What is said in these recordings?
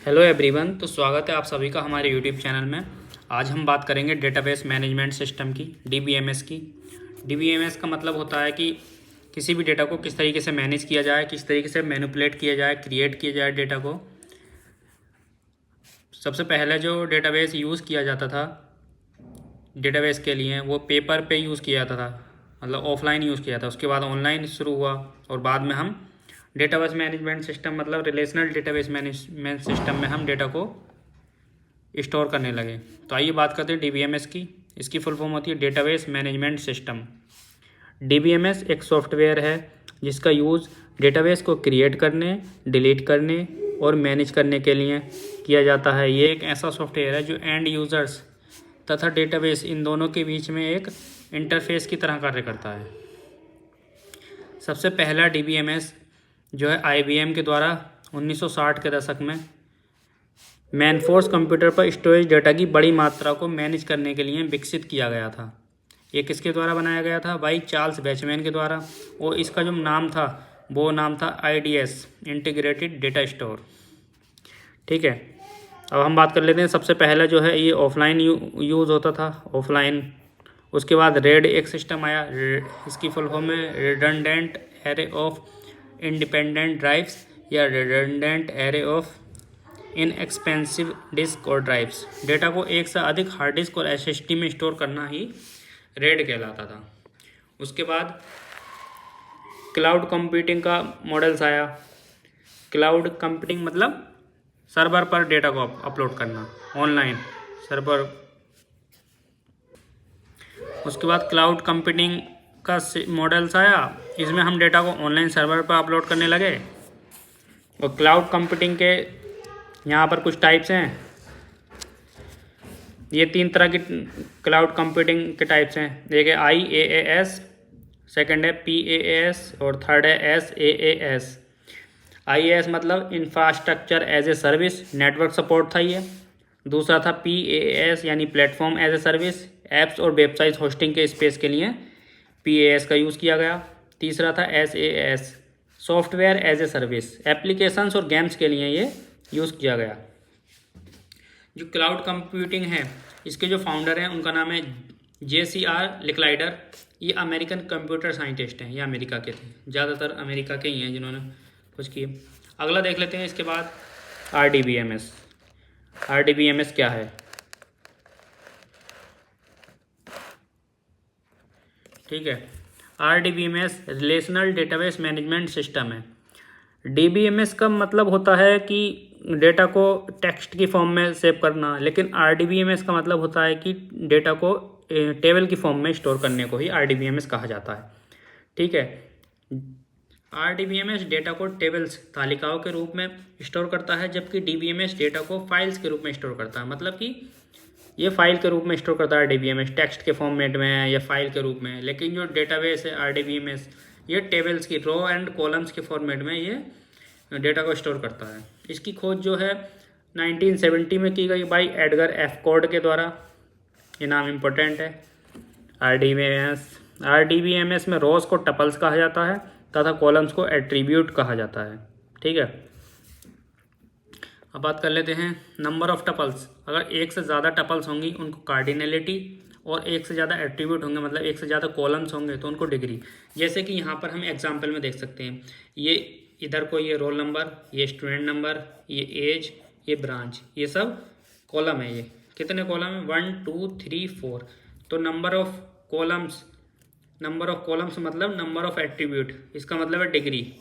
Hello everyone. तो स्वागत है आप सभी का हमारे यूट्यूब चैनल में। आज हम बात करेंगे डेटाबेस मैनेजमेंट सिस्टम की, डीबीएमएस की। डीबीएमएस का मतलब होता है कि किसी भी डेटा को किस तरीके से मैनेज किया जाए, किस तरीके से मैनिपुलेट किया जाए, क्रिएट किया जाए डेटा को। सबसे पहले जो डेटाबेस यूज़ किया जाता था डेटाबेस के लिए, वो पेपर पे यूज़ किया जाता था, मतलब ऑफलाइन यूज़ किया था। उसके बाद ऑनलाइन शुरू हुआ और बाद में हम डेटाबेस मैनेजमेंट सिस्टम मतलब रिलेशनल डेटाबेस मैनेजमेंट सिस्टम में हम डेटा को स्टोर करने लगे। तो आइए बात करते हैं डीबीएमएस की। इसकी फुल फॉर्म होती है डेटाबेस मैनेजमेंट सिस्टम। डीबीएमएस एक सॉफ्टवेयर है जिसका यूज़ डेटाबेस को क्रिएट करने, डिलीट करने और मैनेज करने के लिए किया जाता है। ये एक ऐसा सॉफ्टवेयर है जो एंड यूज़र्स तथा डेटाबेस इन दोनों के बीच में एक इंटरफेस की तरह कार्य करता है। सबसे पहला डीबीएमएस जो है आईबीएम के द्वारा 1960 के दशक में मैनफोर्स कंप्यूटर पर स्टोरेज डेटा की बड़ी मात्रा को मैनेज करने के लिए विकसित किया गया था। ये किसके द्वारा बनाया गया था? भाई चार्ल्स बैचमैन के द्वारा। और इसका जो नाम था वो नाम था आईडीएस, इंटीग्रेटेड डेटा स्टोर। ठीक है, अब हम बात कर लेते हैं। सबसे पहला जो है ये ऑफलाइन यूज़ होता था, ऑफलाइन। उसके बाद रेड एक सिस्टम आया। इसकी फुल फॉर्म है redundant array of independent drives या redundant array of inexpensive disk और ड्राइव्स। डेटा को एक से अधिक हार्ड डिस्क और एसएसडी में स्टोर करना ही रेड कहलाता था। उसके बाद क्लाउड कंप्यूटिंग का मॉडल्स आया। क्लाउड कंप्यूटिंग मतलब सर्वर पर डेटा को अपलोड करना, ऑनलाइन सर्वर। उसके बाद क्लाउड कंप्यूटिंग का मॉडल्स आया। इसमें हम डेटा को ऑनलाइन सर्वर पर अपलोड करने लगे। और क्लाउड कंप्यूटिंग के यहाँ पर कुछ टाइप्स हैं। ये 3 तरह की क्लाउड कंप्यूटिंग के टाइप्स हैं। एक है IaaS, सेकंड है PaaS और थर्ड है SaaS। IaaS मतलब infrastructure as a service, network support था ये। दूसरा था PaaS यानी platform as a service, apps और वेबसाइट होस्टिंग के स्पेस के लिए PaaS का यूज़ किया गया। तीसरा था SaaS, software as a service, applications और गेम्स के लिए ये यूज़ किया गया। जो क्लाउड कंप्यूटिंग है, इसके जो फाउंडर हैं उनका नाम है JCR लिकलाइडर। ये अमेरिकन कंप्यूटर साइंटिस्ट हैं, ये अमेरिका के थे, ज़्यादातर अमेरिका के ही हैं जिन्होंने कुछ किए। अगला देख लेते हैं इसके बाद RDBMS। RDBMS क्या है? ठीक है, RDBMS relational database management system है। DBMS का मतलब होता है कि डेटा को टेक्स्ट की फॉर्म में सेव करना, लेकिन RDBMS का मतलब होता है कि डेटा को टेबल की फॉर्म में स्टोर करने को ही RDBMS कहा जाता है। ठीक है, RDBMS डेटा को टेबल्स, तालिकाओं के रूप में स्टोर करता है, जबकि DBMS डेटा को फाइल्स के रूप में स्टोर करता है। मतलब कि ये फाइल के रूप में स्टोर करता है DBMS, टेक्स्ट के फॉर्मेट में या फाइल के रूप में। लेकिन जो डेटाबेस है RDBMS, ये टेबल्स की रो एंड कॉलम्स के फॉर्मेट में ये डेटा को स्टोर करता है। इसकी खोज जो है 1970 में की गई बाई एडगर एफ कॉर्ड के द्वारा। ये नाम इम्पोर्टेंट है। RDBMS में रोज को टपल्स कहा जाता है तथा कॉलम्स को एट्रीब्यूट कहा जाता है। ठीक है, अब बात कर लेते हैं नंबर ऑफ टपल्स। अगर एक से ज़्यादा टपल्स होंगी उनको कार्डिनलिटी, और एक से ज़्यादा एट्रीब्यूट होंगे मतलब एक से ज़्यादा कॉलम्स होंगे तो उनको डिग्री। जैसे कि यहाँ पर हम एग्जांपल में देख सकते हैं, ये इधर को ये रोल नंबर, ये स्टूडेंट नंबर, ये एज, ये ब्रांच, ये सब कॉलम है। ये कितने कॉलम है? 1 2 3 4। तो नंबर ऑफ कॉलम्स मतलब नंबर ऑफ एट्रीब्यूट, इसका मतलब है डिग्री।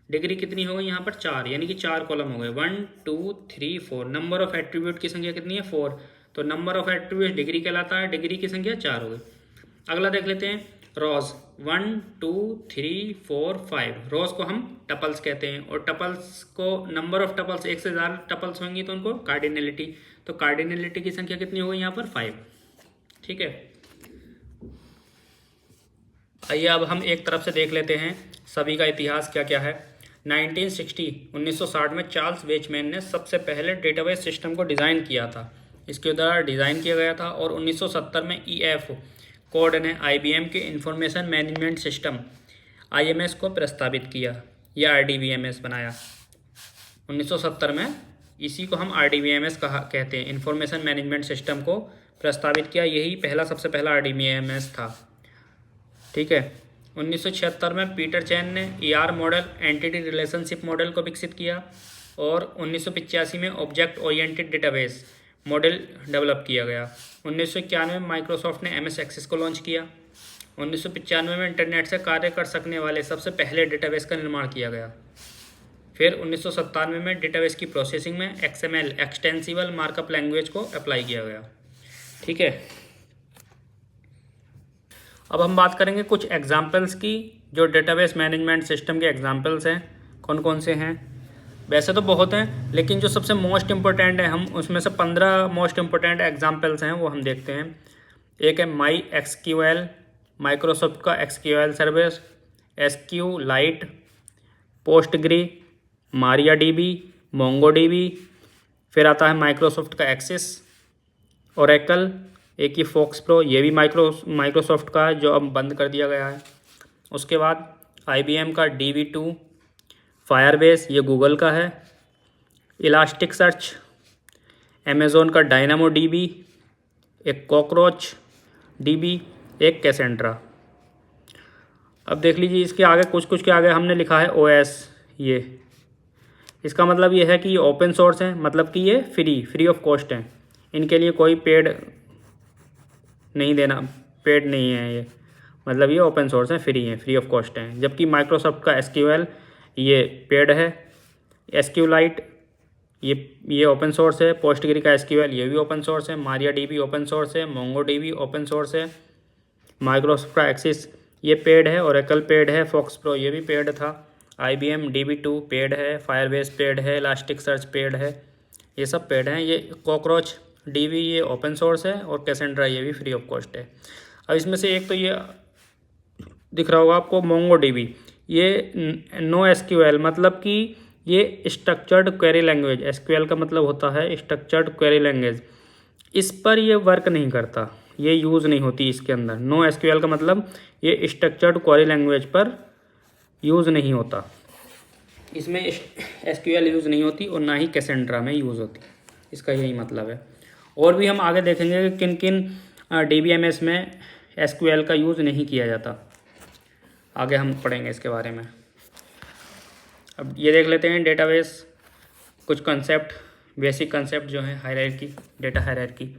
डिग्री कितनी हो गई यहाँ पर? 4, यानी कि 4 कॉलम हो गए। 1 2 3 4। नंबर ऑफ एट्रीब्यूट की संख्या कितनी है? 4। तो नंबर ऑफ एट्रीब्यूट डिग्री कहलाता है, डिग्री की संख्या 4 हो गई। अगला देख लेते हैं रोज। 1 2 3 4 5। रोज को हम टपल्स कहते हैं, और टपल्स को नंबर ऑफ टपल्स, एक से ज़्यादा टपल्स होंगी तो उनको कार्डिनलिटी। तो कार्डिनलिटी की संख्या कितनी हो गई यहाँ पर? 5। ठीक है, आइए अब हम एक तरफ से देख लेते हैं सभी का इतिहास क्या क्या है। 1960 में चार्ल्स बेचमैन ने सबसे पहले डेटाबेस सिस्टम को डिज़ाइन किया था। इसके द्वारा डिज़ाइन किया गया था। और 1970 में EF कोड ने IBM के इंफॉर्मेशन मैनेजमेंट सिस्टम IMS को प्रस्तावित किया। यह RDBMS बनाया 1970 में इसी को हम RDBMS कहते हैं, इंफॉर्मेशन मैनेजमेंट सिस्टम को प्रस्तावित किया, यही पहला सबसे पहला RDBMS था। ठीक है। 1976 में पीटर चैन ने ER model, entity relationship model को विकसित किया और 1985 में object oriented database model develop किया गया। 1991 में माइक्रोसॉफ्ट ने MS एक्सेस को लॉन्च किया। 1995 में इंटरनेट से कार्य कर सकने वाले सबसे पहले डेटाबेस का निर्माण किया गया। फिर 1997 में डेटाबेस की प्रोसेसिंग में XML एक्सटेंसिबल मार्कअप लैंग्वेज को अप्लाई किया गया। ठीक है। अब हम बात करेंगे कुछ एग्जाम्पल्स की, जो डेटाबेस मैनेजमेंट सिस्टम के एग्जाम्पल्स हैं, कौन कौन से हैं। वैसे तो बहुत हैं, लेकिन जो सबसे मोस्ट इम्पोर्टेंट है, हम उसमें से 15 मोस्ट इम्पोर्टेंट एग्जाम्पल्स हैं वो हम देखते हैं। एक है MySQL, माइक्रोसॉफ्ट का SQL service, SQLite, Postgre, MariaDB, MongoDB। फिर आता है माइक्रोसॉफ्ट का एक्सेस, ओरेकल, एक ही फोक्स प्रो, ये भी माइक्रोसॉफ्ट का है जो अब बंद कर दिया गया है। उसके बाद IBM का DB2, फायरबेस, ये गूगल का है, इलास्टिक सर्च, अमेज़ोन का DynamoDB, एक कॉकरोच DB, एक कैसेंड्रा। अब देख लीजिए इसके आगे कुछ के आगे हमने लिखा है OS। ये इसका मतलब ये है कि ये ओपन सोर्स है, मतलब कि ये फ्री ऑफ कॉस्ट है, इनके लिए कोई पेड नहीं है ये, मतलब ये ओपन सोर्स है, फ्री ऑफ कॉस्ट है। जबकि माइक्रोसॉफ्ट का SQL ये पेड है, SQLite ये ओपन सोर्स है, पोस्टग्री का SQL ये भी ओपन सोर्स है, MariaDB ओपन सोर्स है, MongoDB ओपन सोर्स है, माइक्रोसॉफ्ट का एक्सेस ये पेड है, ओरेकल पेड है, फोक्स प्रो ये भी पेड था, IBM DB2 पेड है, फायरबेस पेड है, इलास्टिक सर्च पेड है, ये सब पेड हैं। ये कॉकरोच DB ये ओपन सोर्स है और कैसेंड्रा ये भी फ्री ऑफ कॉस्ट है। अब इसमें से एक तो ये दिख रहा होगा आपको MongoDB, ये नो SQL, मतलब कि ये स्ट्रक्चर्ड क्वेरी लैंग्वेज, SQL का मतलब होता है स्ट्रक्चर्ड क्वेरी लैंग्वेज, इस पर ये वर्क नहीं करता, ये यूज़ नहीं होती इसके अंदर। नो SQL का मतलब ये स्ट्रक्चर्ड क्वेरी लैंग्वेज पर यूज़ नहीं होता, इसमें SQL यूज़ नहीं होती और ना ही कैसेंड्रा में यूज़ होती, इसका यही मतलब है। और भी हम आगे देखेंगे कि किन किन DBMS में SQL का यूज़ नहीं किया जाता, आगे हम पढ़ेंगे इसके बारे में। अब ये देख लेते हैं डेटाबेस, कुछ कंसेप्ट, बेसिक कंसेप्ट जो है हायरार्की, डेटा हायरार्की।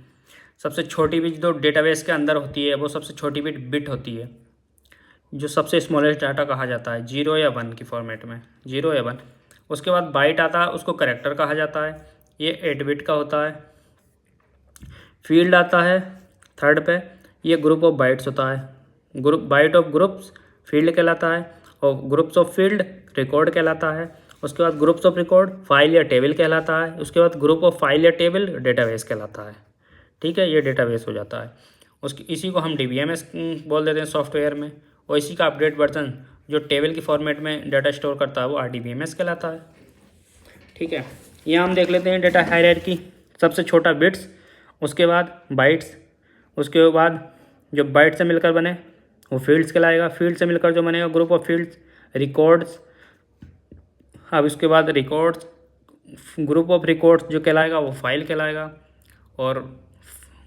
सबसे छोटी बिट जो डेटाबेस के अंदर होती है वो सबसे छोटी बिट होती है, जो सबसे स्मॉलेस्ट डाटा कहा जाता है, 0 या 1 की फॉर्मेट में, 0 या 1। उसके बाद बाइट आता है, उसको कैरेक्टर कहा जाता है, ये 8 बिट का होता है। फील्ड आता है थर्ड पे, ये ग्रुप ऑफ बाइट्स होता है, बाइट ऑफ ग्रुप्स फील्ड कहलाता है, और ग्रुप्स ऑफ फील्ड रिकॉर्ड कहलाता है। उसके बाद ग्रुप्स ऑफ रिकॉर्ड फाइल या टेबल कहलाता है। उसके बाद ग्रुप ऑफ फाइल या टेबल डेटाबेस कहलाता है। ठीक है, ये डेटाबेस हो जाता है। इसी को हम DBMS बोल देते हैं सॉफ्टवेयर में, और इसी का अपडेट वर्जन जो टेबल की फॉर्मेट में डाटा स्टोर करता है वो RDBMS कहलाता है। ठीक है, यहाँ हम देख लेते हैं डेटा हायरार्की। सबसे छोटा बिट्स, उसके बाद बाइट्स, उसके बाद जो बाइट से मिलकर बने वो फील्ड्स कहलाएगा, फील्ड से मिलकर जो बनेगा ग्रुप ऑफ फील्ड्स, रिकॉर्ड्स। अब उसके बाद रिकॉर्ड्स, ग्रुप ऑफ रिकॉर्ड्स जो कहलाएगा वो फाइल कहलाएगा, और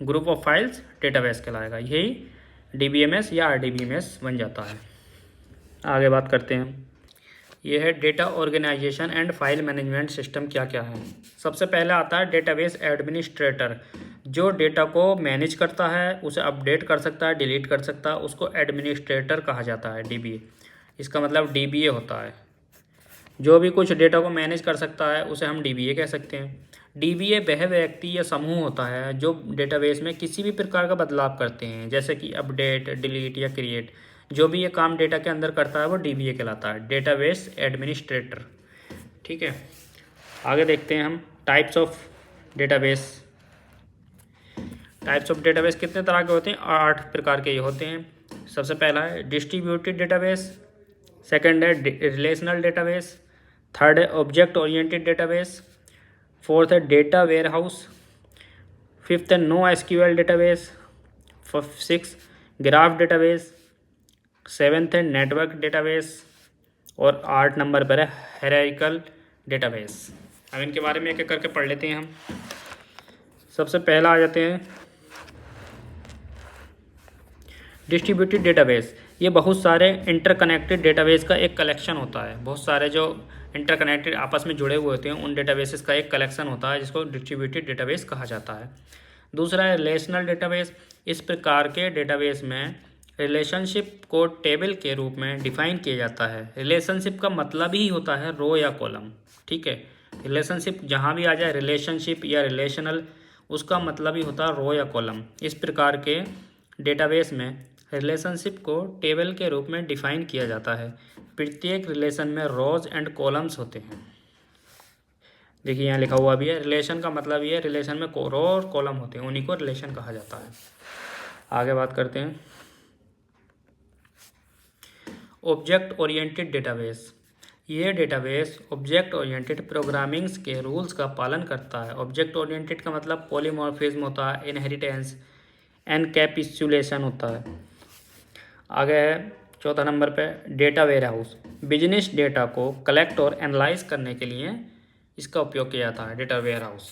ग्रुप ऑफ फाइल्स डेटाबेस कहलाएगा। यही DBMS या RDBMS बन जाता है। आगे बात करते हैं, ये है data organisation and file management system क्या क्या है। सबसे पहले आता है डेटाबेस एडमिनिस्ट्रेटर, जो डेटा को मैनेज करता है, उसे अपडेट कर सकता है, डिलीट कर सकता है, उसको एडमिनिस्ट्रेटर कहा जाता है, DBA। इसका मतलब DBA होता है, जो भी कुछ डेटा को मैनेज कर सकता है उसे हम DBA कह सकते हैं। DBA वह व्यक्ति या समूह होता है जो डेटाबेस में किसी भी प्रकार का बदलाव करते हैं, जैसे कि अपडेट, डिलीट या क्रिएट। जो भी ये काम डेटा के अंदर करता है वो DBA कहलाता है, डेटाबेस एडमिनिस्ट्रेटर। ठीक है, आगे देखते हैं हम types of database. Types of database कितने तरह के होते हैं? 8 प्रकार के ये होते हैं। सबसे पहला है डिस्ट्रीब्यूटेड डेटाबेस, सेकंड है रिलेशनल डेटाबेस, थर्ड है ऑब्जेक्ट ओरिएंटेड डेटाबेस, फोर्थ है डेटा वेयरहाउस, फिफ्थ है no SQL database, 6 graph database, 7th है नेटवर्क डेटाबेस, और 8 नंबर पर है हायरार्किकल डेटाबेस। अब इनके बारे में एक एक करके पढ़ लेते हैं हम। सबसे पहला आ जाते हैं डिस्ट्रीब्यूटेड डेटाबेस। ये बहुत सारे इंटरकनेक्टेड डेटाबेस का एक कलेक्शन होता है। बहुत सारे जो इंटरकनेक्टेड आपस में जुड़े हुए होते हैं उन डेटाबेसेस का एक कलेक्शन होता है जिसको डिस्ट्रीब्यूटेड डेटाबेस कहा जाता है। दूसरा है रिलेशनल डेटाबेस। इस प्रकार के डेटाबेस में रिलेशनशिप को टेबल के रूप में डिफाइन किया जाता है। रिलेशनशिप का मतलब ही होता है रो या कॉलम, ठीक है। रिलेशनशिप जहाँ भी आ जाए रिलेशनशिप या रिलेशनल, उसका मतलब ही होता है रो या कॉलम। इस प्रकार के डेटाबेस में रिलेशनशिप को टेबल के रूप में डिफाइन किया जाता है। प्रत्येक रिलेशन में रोज एंड कॉलम्स होते हैं। देखिए यहाँ लिखा हुआ भी है, रिलेशन का मतलब ये है रिलेशन में रो और कॉलम होते हैं, उन्हीं को रिलेशन कहा जाता है। आगे बात करते हैं ऑब्जेक्ट ओरिएंटेड डेटाबेस। ये डेटाबेस ऑब्जेक्ट ओरिएंटेड प्रोग्रामिंग्स के रूल्स का पालन करता है। ऑब्जेक्ट ओरिएंटेड का मतलब पॉलीमॉर्फिज्म होता है, इनहेरिटेंस, एनकैप्सुलेशन होता है। आगे है चौथा नंबर पे डेटा वेयरहाउस। बिजनेस डेटा को कलेक्ट और एनालाइज करने के लिए इसका उपयोग किया जाता है, डेटा वेयरहाउस।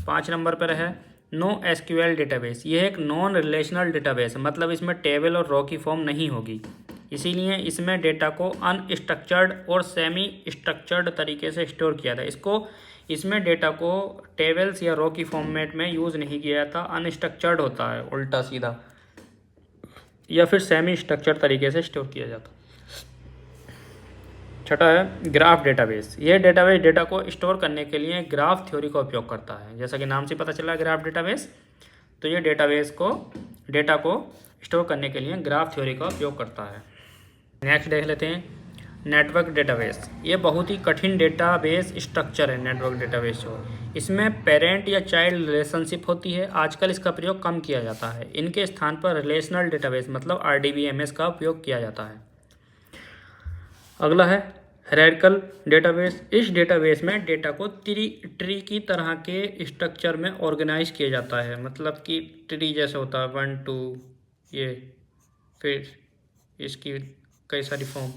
5 नंबर पर है नो एसक्यूएल डेटाबेस। यह एक नॉन रिलेशनल डेटाबेस है, मतलब इसमें टेबल और रो की फॉर्म नहीं होगी, इसीलिए इसमें डेटा को अनस्ट्रक्चर्ड और सेमी स्ट्रक्चर्ड तरीके से स्टोर किया था। इसमें डेटा को टेबल्स या रो की फॉर्मेट में यूज़ नहीं किया जाता, अनस्ट्रक्चर्ड होता है उल्टा सीधा, या फिर सेमी स्ट्रक्चर्ड तरीके से स्टोर किया जाता। छठा है ग्राफ डेटाबेस। यह डेटाबेस डेटा को स्टोर करने के लिए ग्राफ थ्योरी का उपयोग करता है। जैसा कि नाम से पता चला ग्राफ डेटाबेस, तो ये डेटा को स्टोर करने के लिए ग्राफ थ्योरी का उपयोग करता है। नेक्स्ट देख लेते हैं नेटवर्क डेटाबेस। ये बहुत ही कठिन डेटाबेस स्ट्रक्चर है नेटवर्क डेटाबेस जो। इसमें पेरेंट या चाइल्ड रिलेशनशिप होती है। आजकल इसका प्रयोग कम किया जाता है। इनके स्थान पर रिलेशनल डेटाबेस मतलब RDBMS का उपयोग किया जाता है। अगला है हायरार्किकल डेटाबेस। इस डेटाबेस में डेटा को ट्री की तरह के स्ट्रक्चर में ऑर्गेनाइज किया जाता है, मतलब कि ट्री जैसे होता है 1 2 ये, फिर इसकी कई सारी फॉर्म,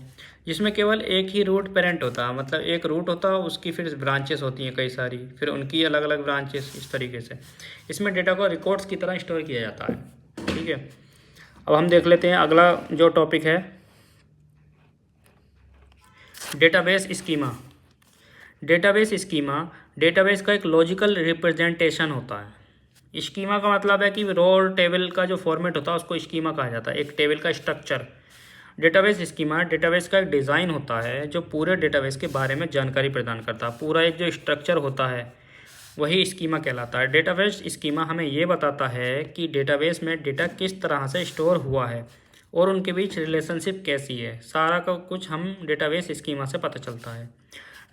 जिसमें केवल एक ही रूट पेरेंट होता है, मतलब एक रूट होता है, उसकी फिर ब्रांचेस होती हैं कई सारी, फिर उनकी अलग अलग ब्रांचेस, इस तरीके से इसमें डेटा को रिकॉर्ड्स की तरह स्टोर किया जाता है। ठीक है, अब हम देख लेते हैं अगला जो टॉपिक है डेटाबेस स्कीमा। डेटाबेस का एक लॉजिकल रिप्रेजेंटेशन होता है। स्कीमा का मतलब है कि रो और टेबल का जो फॉर्मेट होता है उसको स्कीमा कहा जाता है, एक टेबल का स्ट्रक्चर। डेटाबेस स्कीमा डेटाबेस का एक डिज़ाइन होता है जो पूरे डेटाबेस के बारे में जानकारी प्रदान करता है। पूरा एक जो स्ट्रक्चर होता है वही स्कीमा कहलाता है। डेटाबेस स्कीमा हमें ये बताता है कि डेटाबेस में डेटा किस तरह से स्टोर हुआ है और उनके बीच रिलेशनशिप कैसी है, सारा का कुछ हम डेटाबेस स्कीमा से पता चलता है।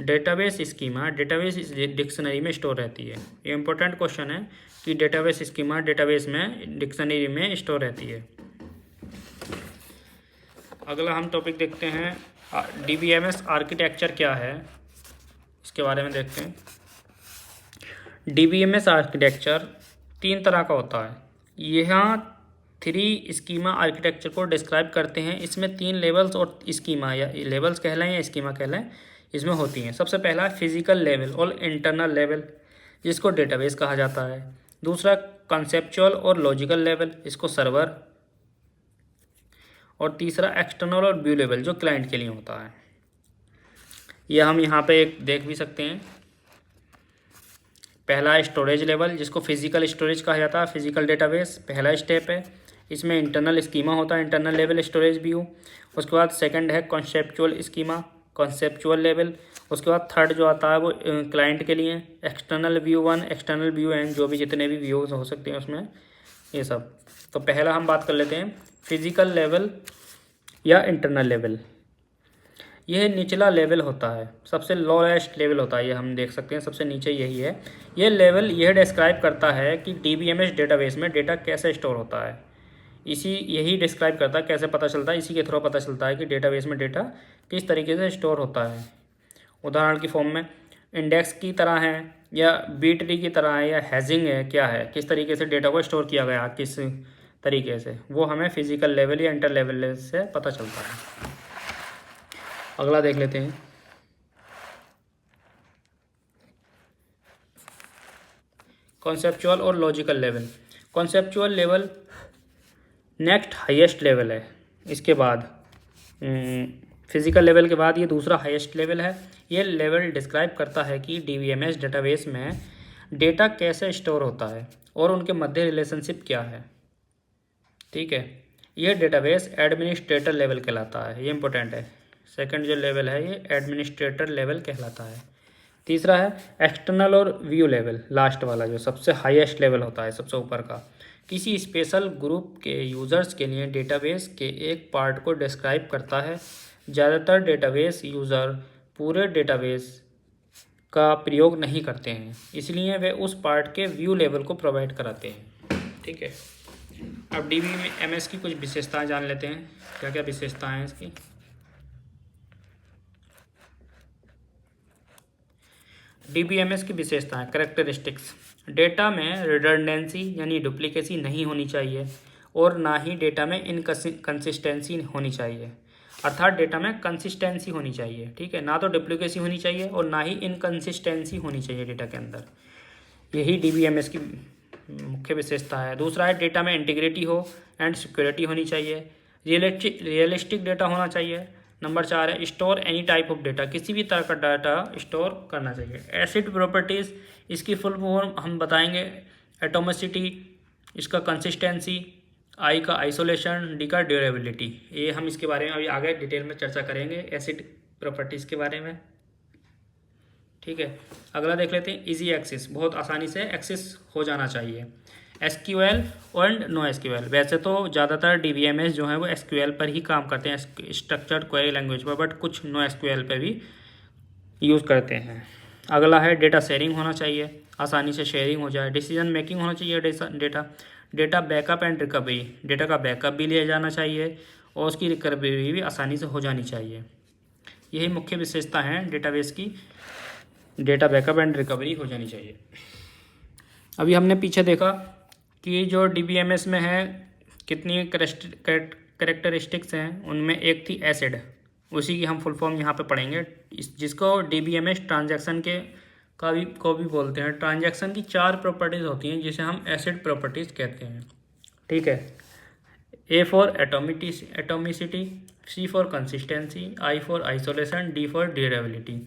डेटाबेस स्कीमा डेटाबेस डिक्शनरी में स्टोर रहती है। ये इंपॉर्टेंट क्वेश्चन है कि डेटाबेस स्कीमा डेटाबेस में डिक्शनरी में स्टोर रहती है। अगला हम टॉपिक देखते हैं DBMS आर्किटेक्चर क्या है, इसके बारे में देखते हैं। DBMS आर्किटेक्चर 3 तरह का होता है। यहाँ 3 स्कीमा आर्किटेक्चर को डिस्क्राइब करते हैं। इसमें 3 लेवल्स और स्कीमा या लेवल्स कहलाएं या स्कीमा कहलाएं इसमें होती हैं। सबसे पहला फिजिकल लेवल और इंटरनल लेवल, जिसको डेटाबेस कहा जाता है। दूसरा कंसेप्चुअल और लॉजिकल लेवल, इसको सर्वर। और तीसरा एक्सटर्नल और व्यू लेवल जो क्लाइंट के लिए होता है। यह हम यहाँ पे एक देख भी सकते हैं। पहला स्टोरेज लेवल, जिसको फिजिकल स्टोरेज कहा जाता है, फिजिकल डेटाबेस पहला स्टेप है। इसमें इंटरनल स्कीमा होता है, इंटरनल लेवल स्टोरेज व्यू। उसके बाद सेकंड है कॉन्सेप्चुअल स्कीमा, कॉन्सेप्चुअल लेवल। उसके बाद थर्ड जो आता है वो क्लाइंट के लिए external view 1, external view n, जो भी जितने भी व्यूज़ हो सकते हैं उसमें ये सब। तो पहला हम बात कर लेते हैं फिजिकल लेवल या इंटरनल लेवल। यह निचला लेवल होता है, सबसे लोएस्ट लेवल होता है। ये हम देख सकते हैं सबसे नीचे यही है। यह लेवल यह डिस्क्राइब करता है कि DBMS डेटाबेस में डेटा कैसे स्टोर होता है। यही डिस्क्राइब करता है, कैसे पता चलता है, इसी के थ्रू पता चलता है कि डेटाबेस में डेटा किस तरीके से स्टोर होता है। उदाहरण की फॉर्म में इंडेक्स की तरह है या बी ट्री की तरह है या हैजिंग है, क्या है, किस तरीके से डेटा को स्टोर किया गया, किस तरीके से, वो हमें फिजिकल लेवल या इंटर लेवल से पता चलता है। अगला देख लेते हैं। कॉन्सेप्चुअल और logical level. Conceptual level next highest level है, इसके बाद फिजिकल लेवल के बाद ये दूसरा हाईएस्ट लेवल है। ये लेवल डिस्क्राइब करता है कि डीबीएमएस डेटाबेस में डेटा कैसे स्टोर होता है और उनके मध्य रिलेशनशिप क्या है। ठीक है, ये डेटाबेस एडमिनिस्ट्रेटर लेवल कहलाता है, ये इंपॉर्टेंट है। सेकंड जो लेवल है ये एडमिनिस्ट्रेटर लेवल कहलाता है। तीसरा है एक्सटर्नल और व्यू लेवल, लास्ट वाला जो सबसे हाईएस्ट लेवल होता है, सबसे ऊपर का। किसी स्पेशल ग्रुप के यूज़र्स के लिए डेटाबेस के एक पार्ट को डिस्क्राइब करता है। ज़्यादातर डेटाबेस यूज़र पूरे डेटाबेस का प्रयोग नहीं करते हैं, इसलिए वे उस पार्ट के व्यू लेवल को प्रोवाइड कराते हैं। ठीक है, अब डीबीएमएस की कुछ विशेषताएं जान लेते हैं, क्या क्या विशेषताएं हैं इसकी। डीबीएमएस की विशेषताएं, कैरेक्टरिस्टिक्स। डेटा में रिडंडेंसी यानी डुप्लीकेसी नहीं होनी चाहिए और ना ही डेटा में इनकंसिस्टेंसी होनी चाहिए, अर्थात डेटा में कंसिस्टेंसी होनी चाहिए। ठीक है, ना तो डुप्लीकेसी होनी चाहिए और ना ही इनकंसिस्टेंसी होनी चाहिए डेटा के अंदर। यही डीबीएमएस की मुख्य विशेषता है। दूसरा है डेटा में इंटीग्रिटी हो एंड सिक्योरिटी होनी चाहिए, रियलिस्टिक डेटा होना चाहिए। नंबर 4 है store any type of data, किसी भी तरह का डाटा स्टोर करना चाहिए। एसिड प्रॉपर्टीज़, इसकी फुल फॉर्म हम बताएंगे। एटोमिसिटी, इसका कंसिस्टेंसी, आई का आइसोलेशन, डी का ड्यूरेबिलिटी। ये हम इसके बारे में अभी आगे डिटेल में चर्चा करेंगे, एसिड प्रॉपर्टीज़ के बारे में। ठीक है, अगला देख लेते हैं इजी एक्सेस, बहुत आसानी से एक्सेस हो जाना चाहिए। एसक्यूएल एंड नो एसक्यूएल, वैसे तो ज़्यादातर डीबीएमएस जो है वो एसक्यूएल पर ही काम करते हैं, स्ट्रक्चर्ड क्वेरी लैंग्वेज पर, बट कुछ नो एसक्यूएल पर भी यूज़ करते हैं। अगला है डेटा शेयरिंग होना चाहिए, आसानी से शेयरिंग हो जाए। डिसीजन मेकिंग होना चाहिए। Data backup and recovery, data का बैकअप भी लिया जाना चाहिए और उसकी रिकवरी भी आसानी से हो जानी चाहिए। यही मुख्य विशेषता हैं डेटाबेस की, डेटा बैकअप एंड रिकवरी हो जानी चाहिए। अभी हमने पीछे देखा कि जो डीबीएमएस में है कितनी करेक्टरिस्टिक्स हैं, उनमें एक थी एसिड, उसी की हम फुल फॉर्म यहाँ पे पढ़ेंगे, जिसको डीबीएमएस ट्रांजैक्शन को भी बोलते हैं। ट्रांजैक्शन की 4 प्रॉपर्टीज़ होती हैं जिसे हम एसिड प्रॉपर्टीज़ कहते हैं। ठीक है, A for atomicity, C for consistency, I for isolation, D for durability.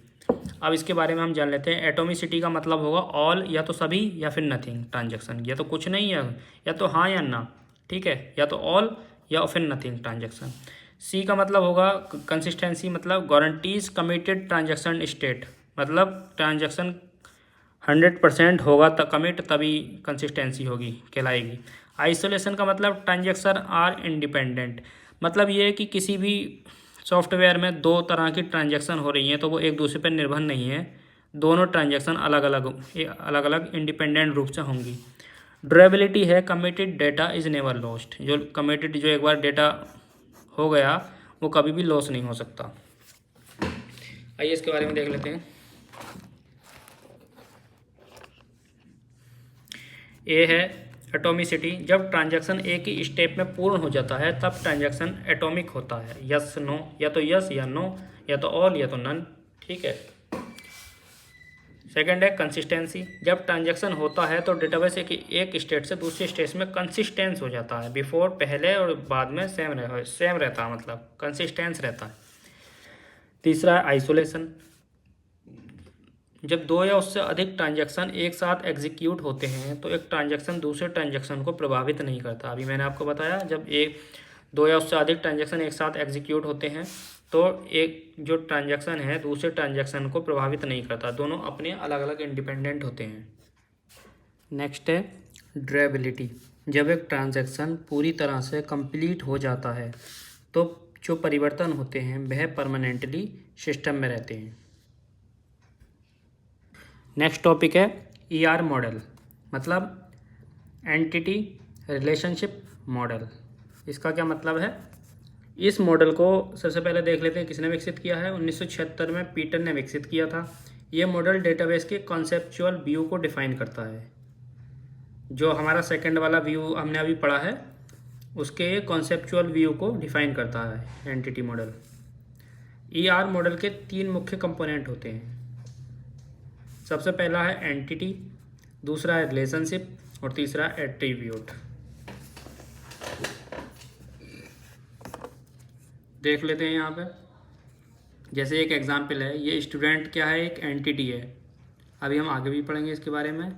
अब इसके बारे में हम जान लेते हैं। एटोमिसिटी का मतलब होगा ऑल, या तो सभी या फिर नथिंग ट्रांजैक्शन, या तो कुछ नहीं है, या तो हाँ या ना। ठीक है, या तो ऑल या फिर नथिंग ट्रांजैक्शन। सी का मतलब होगा कंसिस्टेंसी, मतलब गारंटीज कमिटेड ट्रांजैक्शन स्टेट, मतलब ट्रांजैक्शन 100% होगा कमिट, तभी कंसिस्टेंसी होगी कहलाएगी। आइसोलेशन का मतलब ट्रांजैक्शन आर इंडिपेंडेंट, मतलब ये है कि किसी भी सॉफ्टवेयर में 2 तरह की ट्रांजैक्शन हो रही हैं तो वो एक दूसरे पर निर्भर नहीं है, दोनों ट्रांजैक्शन अलग अलग इंडिपेंडेंट रूप से होंगी। ड्यूरेबिलिटी है committed data is never lost, जो कमिटेड जो एक बार डेटा हो गया वो कभी भी लॉस नहीं हो सकता। आइए इसके बारे में देख लेते हैं। ए है एटोमिसिटी, जब ट्रांजैक्शन एक ही स्टेप में पूर्ण हो जाता है तब ट्रांजैक्शन एटॉमिक होता है। यस नो, या तो यस या नो, या तो ऑल या तो नन। ठीक है। सेकंड है कंसिस्टेंसी, जब ट्रांजैक्शन होता है तो डेटाबेस एक स्टेट से दूसरे स्टेट में कंसिस्टेंस हो जाता है, बिफोर पहले और बाद में सेम रहता है, मतलब कंसिस्टेंस रहता है। तीसरा है आइसोलेशन, जब 2 या उससे अधिक ट्रांजैक्शन एक साथ एग्जीक्यूट होते हैं तो एक ट्रांजैक्शन दूसरे ट्रांजैक्शन को प्रभावित नहीं करता। अभी मैंने आपको बताया जब 2 या उससे अधिक ट्रांजैक्शन एक साथ एग्जीक्यूट होते हैं तो एक जो ट्रांजैक्शन है दूसरे ट्रांजैक्शन को प्रभावित नहीं करता, दोनों अपने अलग अलग इंडिपेंडेंट होते हैं। नेक्स्ट है ड्यूरेबिलिटी, जब एक ट्रांजैक्शन पूरी तरह से कंप्लीट हो जाता है तो जो परिवर्तन होते हैं वह परमानेंटली सिस्टम में रहते हैं। नेक्स्ट टॉपिक है ER मॉडल, मतलब एंटिटी रिलेशनशिप मॉडल। इसका क्या मतलब है? इस मॉडल को सबसे पहले देख लेते हैं किसने विकसित किया है। 1976 में पीटर ने विकसित किया था। ये मॉडल डेटाबेस के कॉन्सेप्चुअल व्यू को डिफाइन करता है। जो हमारा सेकंड वाला व्यू हमने अभी पढ़ा है उसके कॉन्सेप्चुअल व्यू को डिफाइन करता है एंटिटी मॉडल। ईआर मॉडल के 3 मुख्य कंपोनेंट होते हैं। सबसे पहला है एंटिटी, दूसरा है रिलेशनशिप और तीसरा एट्रीब्यूट। देख लेते हैं यहाँ पर। जैसे एक एग्जांपल है, ये स्टूडेंट क्या है, एक एंटिटी है। अभी हम आगे भी पढ़ेंगे इसके बारे में।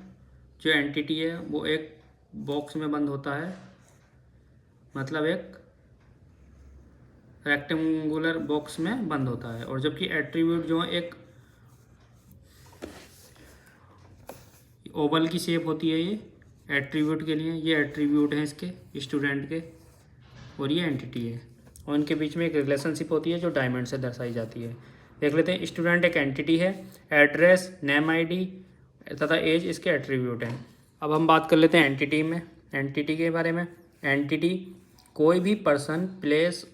जो एंटिटी है वो एक बॉक्स में बंद होता है, मतलब एक रेक्टेंगुलर बॉक्स में बंद होता है। और जबकि एट्रीब्यूट जो है एक ओवल की शेप होती है। ये एट्रीब्यूट के लिए, ये एट्रीब्यूट हैं इसके स्टूडेंट के, और ये एंटिटी है। और इनके बीच में एक रिलेशनशिप होती है जो डायमंड से दर्शाई जाती है। देख लेते हैं। स्टूडेंट एक एंटिटी है, एड्रेस, नेम आईडी तथा एज इसके एट्रीब्यूट हैं। अब हम बात कर लेते हैं एंटिटी में, एंटिटी के बारे में। एंटिटी कोई भी person, place,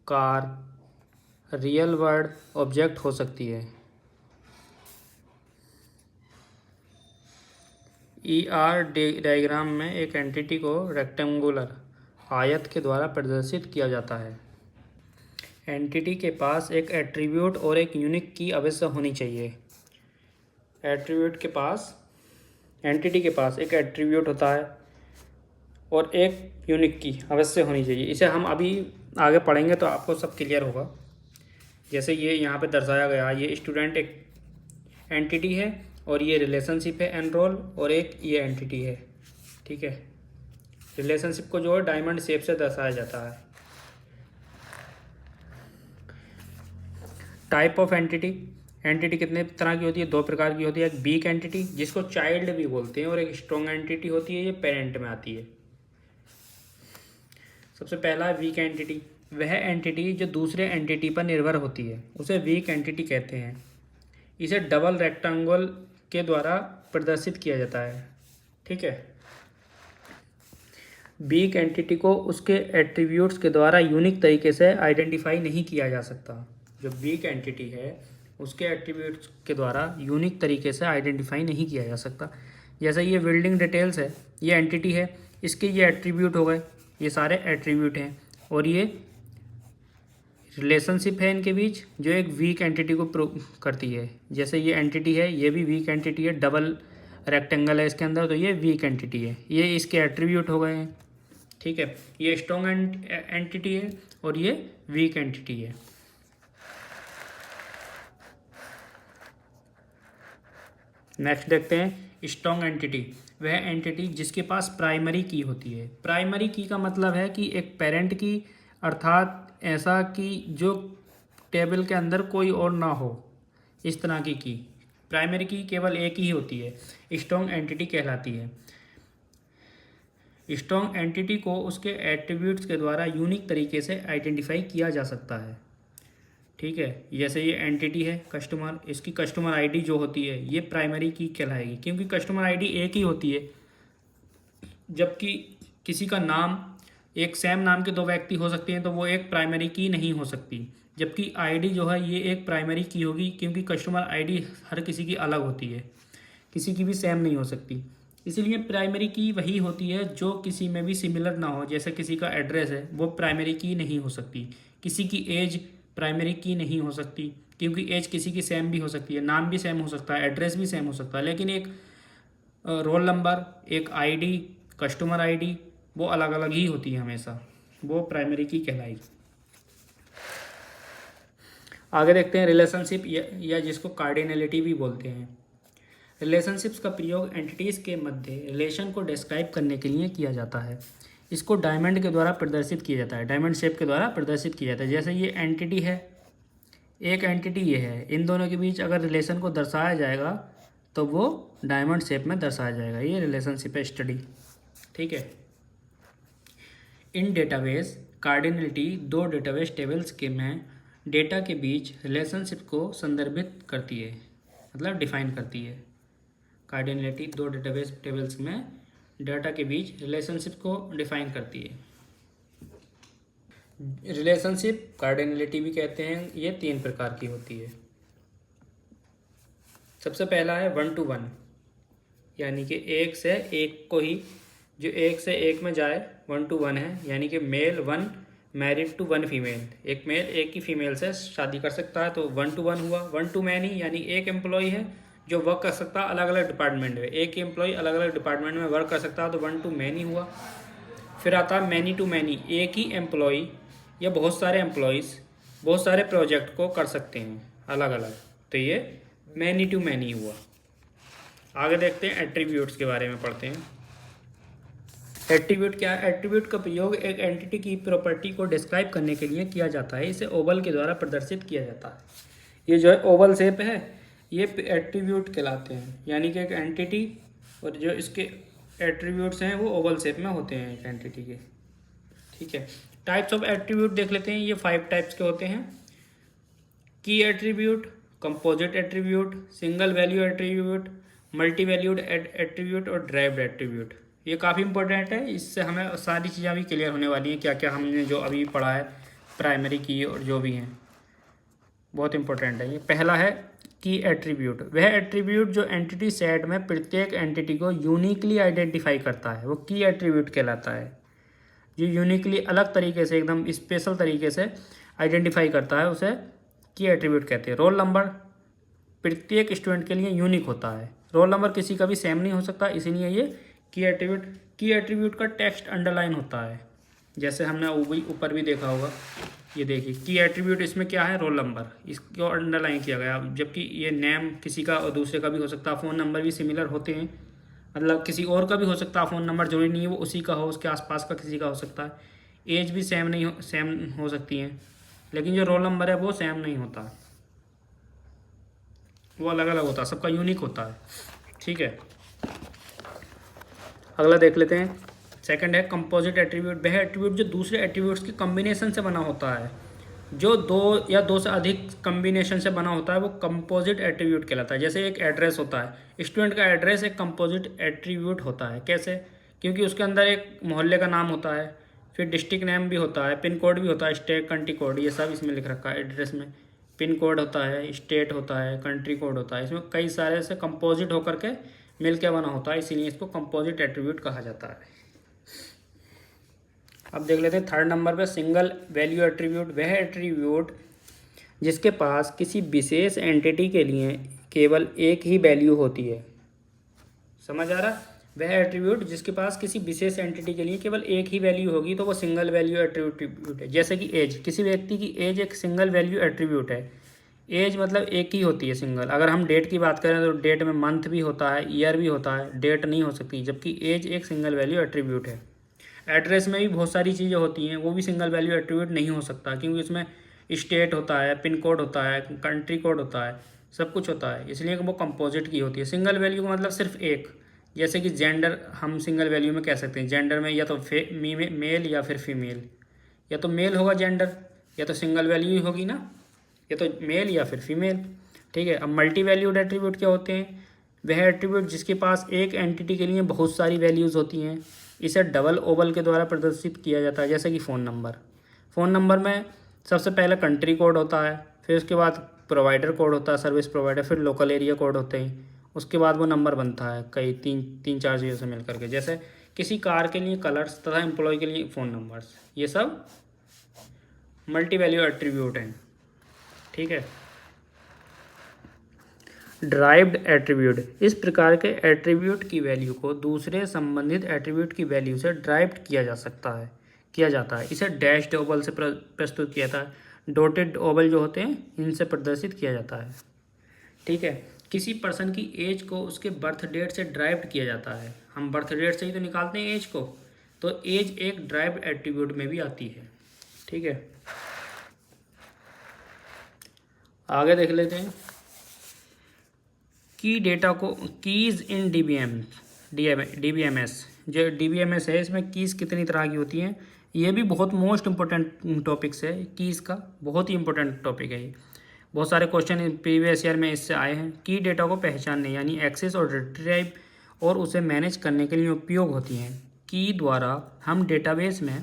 car, real world object हो सकती है। ईआर डायग्राम में एक एंटिटी को रेक्टेंगुलर आयत के द्वारा प्रदर्शित किया जाता है। एंटिटी के पास एक एट्रीब्यूट और एक यूनिक की अवश्य होनी चाहिए। एंटिटी के पास एक एट्रीब्यूट होता है और एक यूनिक की अवश्य होनी चाहिए। इसे हम अभी आगे पढ़ेंगे तो आपको सब क्लियर होगा। जैसे ये यहाँ पे दर्शाया गया, ये स्टूडेंट एक एंटिटी है और ये रिलेशनशिप है एनरोल, और एक ये एंटिटी है। ठीक है। रिलेशनशिप को जो है डायमंड शेप से दर्शाया जाता है। टाइप ऑफ एंटिटी, एंटिटी कितने तरह की होती है? 2 प्रकार की होती है। एक वीक एंटिटी जिसको चाइल्ड भी बोलते हैं, और एक स्ट्रॉन्ग एंटिटी होती है, ये पेरेंट में आती है। सबसे पहला है वीक एंटिटी। वह एंटिटी जो दूसरे एंटिटी पर निर्भर होती है उसे वीक एंटिटी कहते हैं। इसे डबल रेक्टेंगल के द्वारा प्रदर्शित किया जाता है। ठीक है। वीक एंटिटी को उसके एट्रीब्यूट्स के द्वारा यूनिक तरीके से आइडेंटिफाई नहीं किया जा सकता। जो वीक एंटिटी है उसके एट्रीब्यूट्स के द्वारा यूनिक तरीके से आइडेंटिफाई नहीं किया जा सकता। जैसे ये बिल्डिंग डिटेल्स है, ये एंटिटी है, इसके ये एट्रीब्यूट हो गए, ये सारे एट्रीब्यूट हैं। और ये रिलेशनशिप है इनके बीच जो एक वीक एंटिटी को प्रूव करती है। जैसे ये एंटिटी है, ये भी वीक एंटिटी है, डबल रेक्टेंगल है इसके अंदर, तो ये वीक एंटिटी है। ये इसके एट्रीब्यूट हो गए हैं। ठीक है। ये स्ट्रॉन्ग एंटिटी है और ये वीक एंटिटी है। नेक्स्ट देखते हैं स्ट्रॉन्ग एंटिटी। वह एंटिटी जिसके पास प्राइमरी की होती है। प्राइमरी की का मतलब है कि एक पेरेंट की, अर्थात ऐसा कि जो टेबल के अंदर कोई और ना हो, इस तरह की प्राइमरी की केवल एक ही होती है, स्ट्रॉन्ग एंटिटी कहलाती है। स्ट्रॉन्ग एंटिटी को उसके एट्रीब्यूट्स के द्वारा यूनिक तरीके से आइडेंटिफाई किया जा सकता है। ठीक है। जैसे ये एंटिटी है कस्टमर, इसकी कस्टमर आईडी जो होती है ये प्राइमरी की कहलाएगी, क्योंकि कस्टमर आईडी एक ही होती है। जबकि किसी का नाम, एक सेम नाम के 2 व्यक्ति हो सकते हैं तो वो एक प्राइमरी की नहीं हो सकती। जबकि आईडी जो है ये एक प्राइमरी की होगी, क्योंकि कस्टमर आईडी हर किसी की अलग होती है, किसी की भी सेम नहीं हो सकती। इसीलिए प्राइमरी की वही होती है जो किसी में भी सिमिलर ना हो। जैसे किसी का एड्रेस है, वो प्राइमरी की नहीं हो सकती। किसी की एज प्राइमरी की नहीं हो सकती, क्योंकि एज किसी की सेम भी हो सकती है, नाम भी सेम हो सकता है, एड्रेस भी सेम हो सकता है। लेकिन एक रोल नंबर, एक आईडी, कस्टमर आईडी, वो अलग अलग ही होती है हमेशा, वो प्राइमरी की कहलाएगी। आगे देखते हैं रिलेशनशिप, या जिसको कार्डिनलिटी भी बोलते हैं। रिलेशनशिप्स का प्रयोग एंटिटीज़ के मध्य रिलेशन को डिस्क्राइब करने के लिए किया जाता है। इसको डायमंड के द्वारा प्रदर्शित किया जाता है, डायमंड शेप के द्वारा प्रदर्शित किया जाता है। जैसे ये एंटिटी है, एक एंटिटी ये है, इन दोनों के बीच अगर रिलेशन को दर्शाया जाएगा तो वो डायमंड शेप में दर्शाया जाएगा। ये रिलेशनशिप है स्टडी। ठीक है। इन डेटाबेस कार्डिनलिटी 2 डेटाबेस टेबल्स के में डेटा के बीच रिलेशनशिप को संदर्भित करती है, मतलब डिफाइन करती है। कार्डिनलिटी 2 डेटाबेस टेबल्स में डाटा के बीच रिलेशनशिप को डिफाइन करती है। रिलेशनशिप कार्डिनलिटी भी कहते हैं, ये 3 प्रकार की होती है। सबसे पहला है 1 to 1, यानी कि 1 से 1 को ही, जो 1 से 1 में जाए 1 to 1 है, यानी कि male 1 married to one female, एक मेल एक ही फीमेल से शादी कर सकता है, तो 1 to 1 हुआ। 1 to many यानी एक एम्प्लॉय है जो वर्क कर सकता है अलग अलग डिपार्टमेंट में, एक ही एम्प्लॉय अलग अलग डिपार्टमेंट में वर्क कर सकता है, तो 1 to many हुआ। फिर आता है मैनी टू मैनी, एक ही एम्प्लॉय या बहुत सारे एम्प्लॉयज़ बहुत सारे प्रोजेक्ट को कर सकते हैं अलग अलग, तो ये मैनी टू मैनी हुआ। आगे देखते हैं एट्रीब्यूट्स के बारे में पढ़ते हैं। एट्रीब्यूट क्या है? एट्रीब्यूट का प्रयोग एक एंटिटी की प्रॉपर्टी को डिस्क्राइब करने के लिए किया जाता है। इसे ओवल के द्वारा प्रदर्शित किया जाता है। ये जो है ओवल शेप है, ये एट्रीब्यूट कहलाते हैं, यानी कि एक एंटिटी और जो इसके एट्रीब्यूट्स हैं वो ओवल शेप में होते हैं एक एंटिटी के। ठीक है, टाइप्स ऑफ एट्रीब्यूट देख लेते हैं। ये 5 टाइप्स के होते हैं। की attribute, composite attribute, single value attribute, multi valued attribute और ड्राइव्ड एट्रीब्यूट। ये काफ़ी इंपॉर्टेंट है, इससे हमें सारी चीज़ें अभी क्लियर होने वाली हैं, क्या क्या हमने जो अभी पढ़ा है प्राइमरी की और जो भी हैं, बहुत इंपॉर्टेंट है। ये पहला है की एट्रीब्यूट। वह एट्रीब्यूट जो एंटिटी सेट में प्रत्येक एंटिटी को यूनिकली आइडेंटिफाई करता है वो की एट्रीब्यूट कहलाता है। जो यूनिकली अलग तरीके से एकदम स्पेशल तरीके से आइडेंटिफाई करता है उसे की एट्रीब्यूट कहते हैं। रोल नंबर प्रत्येक स्टूडेंट के लिए यूनिक होता है, रोल नंबर किसी का भी सेम नहीं हो सकता, इसीलिए ये की एट्रीब्यूट का टेक्स्ट अंडरलाइन होता है, जैसे हमने ऊपर भी देखा होगा। ये देखिए की एट्रीब्यूट, इसमें क्या है? रोल नंबर, इसको अंडरलाइन किया गया। जबकि ये नेम किसी का और दूसरे का भी हो सकता है, फ़ोन नंबर भी सिमिलर होते हैं, मतलब किसी और का भी हो सकता है फ़ोन नंबर, जरूरी नहीं है वो उसी का हो, उसके आसपास का किसी का हो सकता है। एज भी सेम हो सकती है, लेकिन जो रोल नंबर है वो सेम नहीं होता, वो अलग अलग होता है, सबका यूनिक होता है। ठीक है, अगला देख लेते हैं। सेकंड है कंपोजिट एट्रीब्यूट। वह एट्रीब्यूट जो दूसरे एट्रीब्यूट्स की कम्बिनेशन से बना होता है, जो दो या दो से अधिक कम्बिनेशन से बना होता है वो कंपोजिट एट्रीब्यूट कहलाता है। जैसे एक एड्रेस होता है, स्टूडेंट का एड्रेस एक कंपोजिट एट्रीब्यूट होता है। कैसे? क्योंकि उसके अंदर एक मोहल्ले का नाम होता है, फिर डिस्ट्रिक्ट नेम भी होता है, पिन कोड भी होता है, स्टेट कंट्री कोड, ये सब इसमें लिख रखा है। एड्रेस में पिन कोड होता है, स्टेट होता है, कंट्री कोड होता है, इसमें कई सारे से कंपोजिट होकर के मिल के बना होता है, इसीलिए इसको कंपोजिट एट्रीब्यूट कहा जाता है। अब देख लेते हैं थर्ड नंबर पे सिंगल वैल्यू एट्रीब्यूट। वह एट्रीब्यूट जिसके पास किसी विशेष एंटिटी के लिए केवल एक ही वैल्यू होती है। समझ आ रहा? वह एट्रीब्यूट जिसके पास किसी विशेष एंटिटी के लिए केवल एक ही वैल्यू होगी तो वो सिंगल वैल्यू एट्रीब्यूट है। जैसे कि एज, किसी व्यक्ति की एज एक सिंगल वैल्यू एट्रीब्यूट है। एज मतलब एक ही होती है सिंगल। अगर हम डेट की बात करें तो डेट में मंथ भी होता है, ईयर भी होता है, डेट नहीं हो सकती, जबकि एज एक सिंगल वैल्यू एट्रीब्यूट है। एड्रेस में भी बहुत सारी चीज़ें होती हैं, वो भी सिंगल वैल्यू एट्रीब्यूट नहीं हो सकता, क्योंकि इसमें स्टेट होता है, पिन कोड होता है, कंट्री कोड होता है, सब कुछ होता है, इसलिए वो कंपोजिट की होती है। सिंगल वैल्यू का मतलब सिर्फ एक। जैसे कि जेंडर हम सिंगल वैल्यू में कह सकते हैं, जेंडर में या तो मेल या फिर फीमेल, या तो मेल होगा जेंडर, या तो सिंगल वैल्यू ही होगी ना, या तो मेल या फिर फीमेल। ठीक है, अब मल्टी वैल्यूड एट्रीब्यूट क्या होते हैं? वह एट्रीब्यूट जिसके पास एक एंटिटी के लिए बहुत सारी वैल्यूज़ होती हैं। इसे डबल ओवल के द्वारा प्रदर्शित किया जाता है। जैसे कि फ़ोन नंबर, फ़ोन नंबर में सबसे पहले कंट्री कोड होता है, फिर उसके बाद प्रोवाइडर कोड होता है, सर्विस प्रोवाइडर, फिर लोकल एरिया कोड होते हैं, उसके बाद वो नंबर बनता है कई तीन चार चीज़ों से मिल करके। जैसे किसी कार के लिए कलर्स तथा एम्प्लॉय के लिए फ़ोन नंबर्स, ये सब मल्टी वैल्यू एट्रीब्यूट हैं। ठीक है, ड्राइव्ड एट्रीब्यूट, इस प्रकार के एट्रीब्यूट की वैल्यू को दूसरे संबंधित एट्रीब्यूट की वैल्यू से ड्राइव्ड किया जाता है। इसे डैश्ड ओवल से प्रस्तुत किया जाता है। डॉटेड ओवल जो होते हैं इनसे प्रदर्शित किया जाता है। ठीक है, किसी पर्सन की एज को उसके बर्थ डेट से ड्राइव्ड किया जाता है। हम बर्थ डेट से ही तो निकालते हैं एज को, तो एज एक ड्राइव्ड एट्रीब्यूट में भी आती है। ठीक है, आगे देख लेते हैं। की डेटा को कीज़ इन DBMS, जो DBMS है इसमें कीज़ कितनी तरह की होती हैं, ये भी बहुत मोस्ट इम्पोर्टेंट टॉपिक्स है। कीज़ का बहुत ही इंपॉर्टेंट टॉपिक है ये, बहुत सारे क्वेश्चन प्रीवियस ईयर में इससे आए हैं। की डेटा को पहचानने यानी एक्सेस और रिट्रीव और उसे मैनेज करने के लिए उपयोग होती हैं। की द्वारा हम डेटाबेस में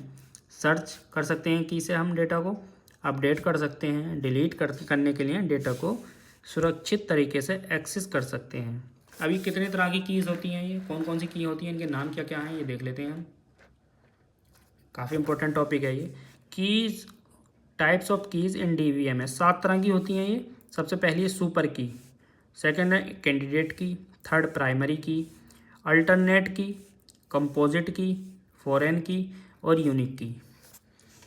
सर्च कर सकते हैं, की से हम डेटा को अपडेट कर सकते हैं, डिलीट करने के लिए डेटा को सुरक्षित तरीके से एक्सेस कर सकते हैं। अभी कितने तरह की कीज़ होती हैं, ये कौन कौन सी की होती हैं, इनके नाम क्या क्या हैं, ये देख लेते हैं हम। काफ़ी इंपॉर्टेंट टॉपिक है ये। Keys, types of keys in DBMS, 7 तरह की होती हैं ये। सबसे पहली है सुपर की, सेकंड है कैंडिडेट की, थर्ड प्राइमरी की, अल्टरनेट की, कंपोजिट की, फॉरेन की और यूनिक की।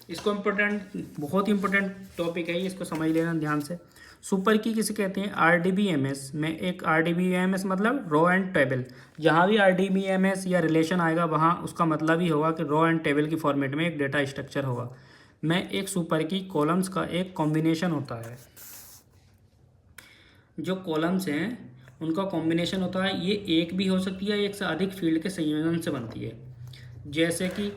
इसको बहुत ही इम्पोर्टेंट टॉपिक है ये, इसको समझ लेना ध्यान से। सुपर की किसे कहते हैं? RDBMS में एक RDBMS मतलब रो एंड टेबल। जहाँ भी RDBMS या रिलेशन आएगा वहाँ उसका मतलब ही होगा कि रो एंड टेबल की फॉर्मेट में एक डेटा स्ट्रक्चर होगा। में एक सुपर की कॉलम्स का एक कॉम्बिनेशन होता है। जो कॉलम्स हैं उनका कॉम्बिनेशन होता है। ये एक भी हो सकती है, एक से अधिक फील्ड के संयोजन से बनती है। जैसे कि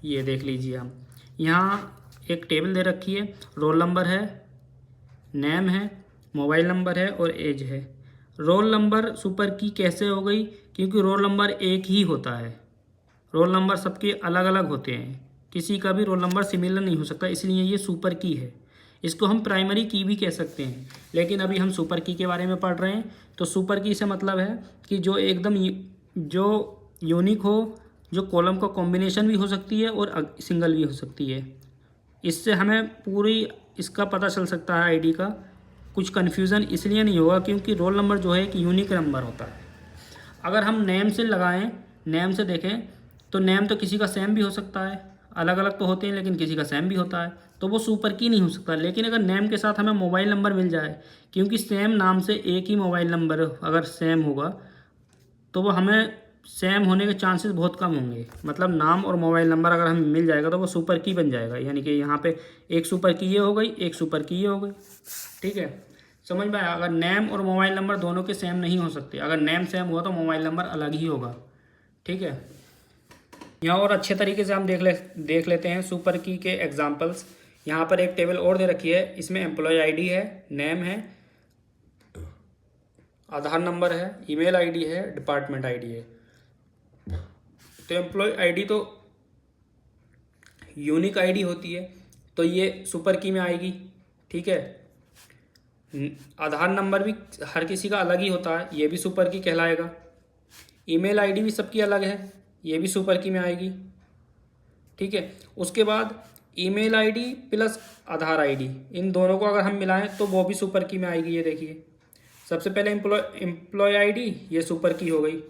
ये देख लीजिए, हम यहाँ एक टेबल दे रखी है, रोल नंबर है, नेम है, मोबाइल नंबर है और एज है। रोल नंबर सुपर की कैसे हो गई? क्योंकि रोल नंबर एक ही होता है। रोल नंबर सबके अलग अलग होते हैं, किसी का भी रोल नंबर सिमिलर नहीं हो सकता, इसलिए ये सुपर की है। इसको हम प्राइमरी की भी कह सकते हैं, लेकिन अभी हम सुपर की के बारे में पढ़ रहे हैं। तो सुपर की से मतलब है कि जो एकदम जो यूनिक हो, जो कॉलम का कॉम्बिनेशन भी हो सकती है और सिंगल भी हो सकती है। इससे हमें पूरी इसका पता चल सकता है आईडी का। कुछ कन्फ्यूज़न इसलिए नहीं होगा क्योंकि रोल नंबर जो है एक यूनिक नंबर होता है। अगर हम नेम से लगाएं, नेम से देखें तो नेम तो किसी का सेम भी हो सकता है, अलग अलग तो होते हैं लेकिन किसी का सेम भी होता है, तो वो सुपर की नहीं हो सकता। लेकिन अगर नेम के साथ हमें मोबाइल नंबर मिल जाए, क्योंकि सेम नाम से एक ही मोबाइल नंबर अगर सेम होगा तो वो हमें सेम होने के चांसेस बहुत कम होंगे। मतलब नाम और मोबाइल नंबर अगर हमें मिल जाएगा तो वो सुपर की बन जाएगा। यानी कि यहाँ पे एक सुपर की ये हो गई, एक सुपर की ये हो गई। ठीक है, समझ में आया? अगर नेम और मोबाइल नंबर दोनों के सेम नहीं हो सकते, अगर नेम सेम हुआ तो मोबाइल नंबर अलग ही होगा। ठीक है, यहाँ और अच्छे तरीके से हम देख लेते हैं सुपर की के एग्जांपल्स। यहाँ पर एक टेबल और दे रखी है, इसमें एम्प्लॉय आईडी है, नेम है, आधार नंबर है, ईमेल आईडी है, डिपार्टमेंट आईडी है। तो एम्प्लॉय आईडी तो यूनिक आईडी होती है, तो ये सुपर की में आएगी। ठीक है, आधार नंबर भी हर किसी का अलग ही होता है, ये भी सुपर की कहलाएगा। ईमेल आईडी भी सबकी अलग है, ये भी सुपर की में आएगी। ठीक है, उसके बाद ईमेल आईडी प्लस आधार आईडी, इन दोनों को अगर हम मिलाएं तो वो भी सुपर की में आएगी। ये देखिए, सबसे पहले एम्प्लॉय आईडी ये सुपर की हो गई,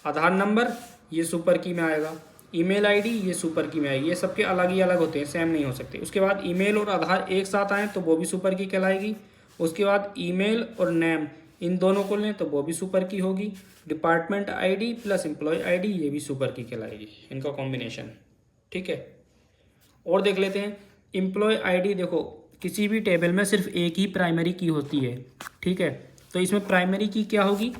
आधार नंबर ये सुपर की में आएगा, ईमेल आईडी ये सुपर की में आएगी। ये सबके अलग ही अलग होते हैं, सेम नहीं हो सकते। उसके बाद ईमेल और आधार एक साथ आए तो वो भी सुपर की कहलाएगी। उसके बाद ईमेल और नेम इन दोनों को लें तो वो भी सुपर की होगी। Department ID plus employee ID ये भी सुपर की कहलाएगी, इनका कॉम्बिनेशन। ठीक है, और देख लेते हैं एम्प्लॉय आईडी। देखो, किसी भी टेबल में सिर्फ एक ही प्राइमरी की होती है। ठीक है, तो इसमें प्राइमरी की क्या होगी?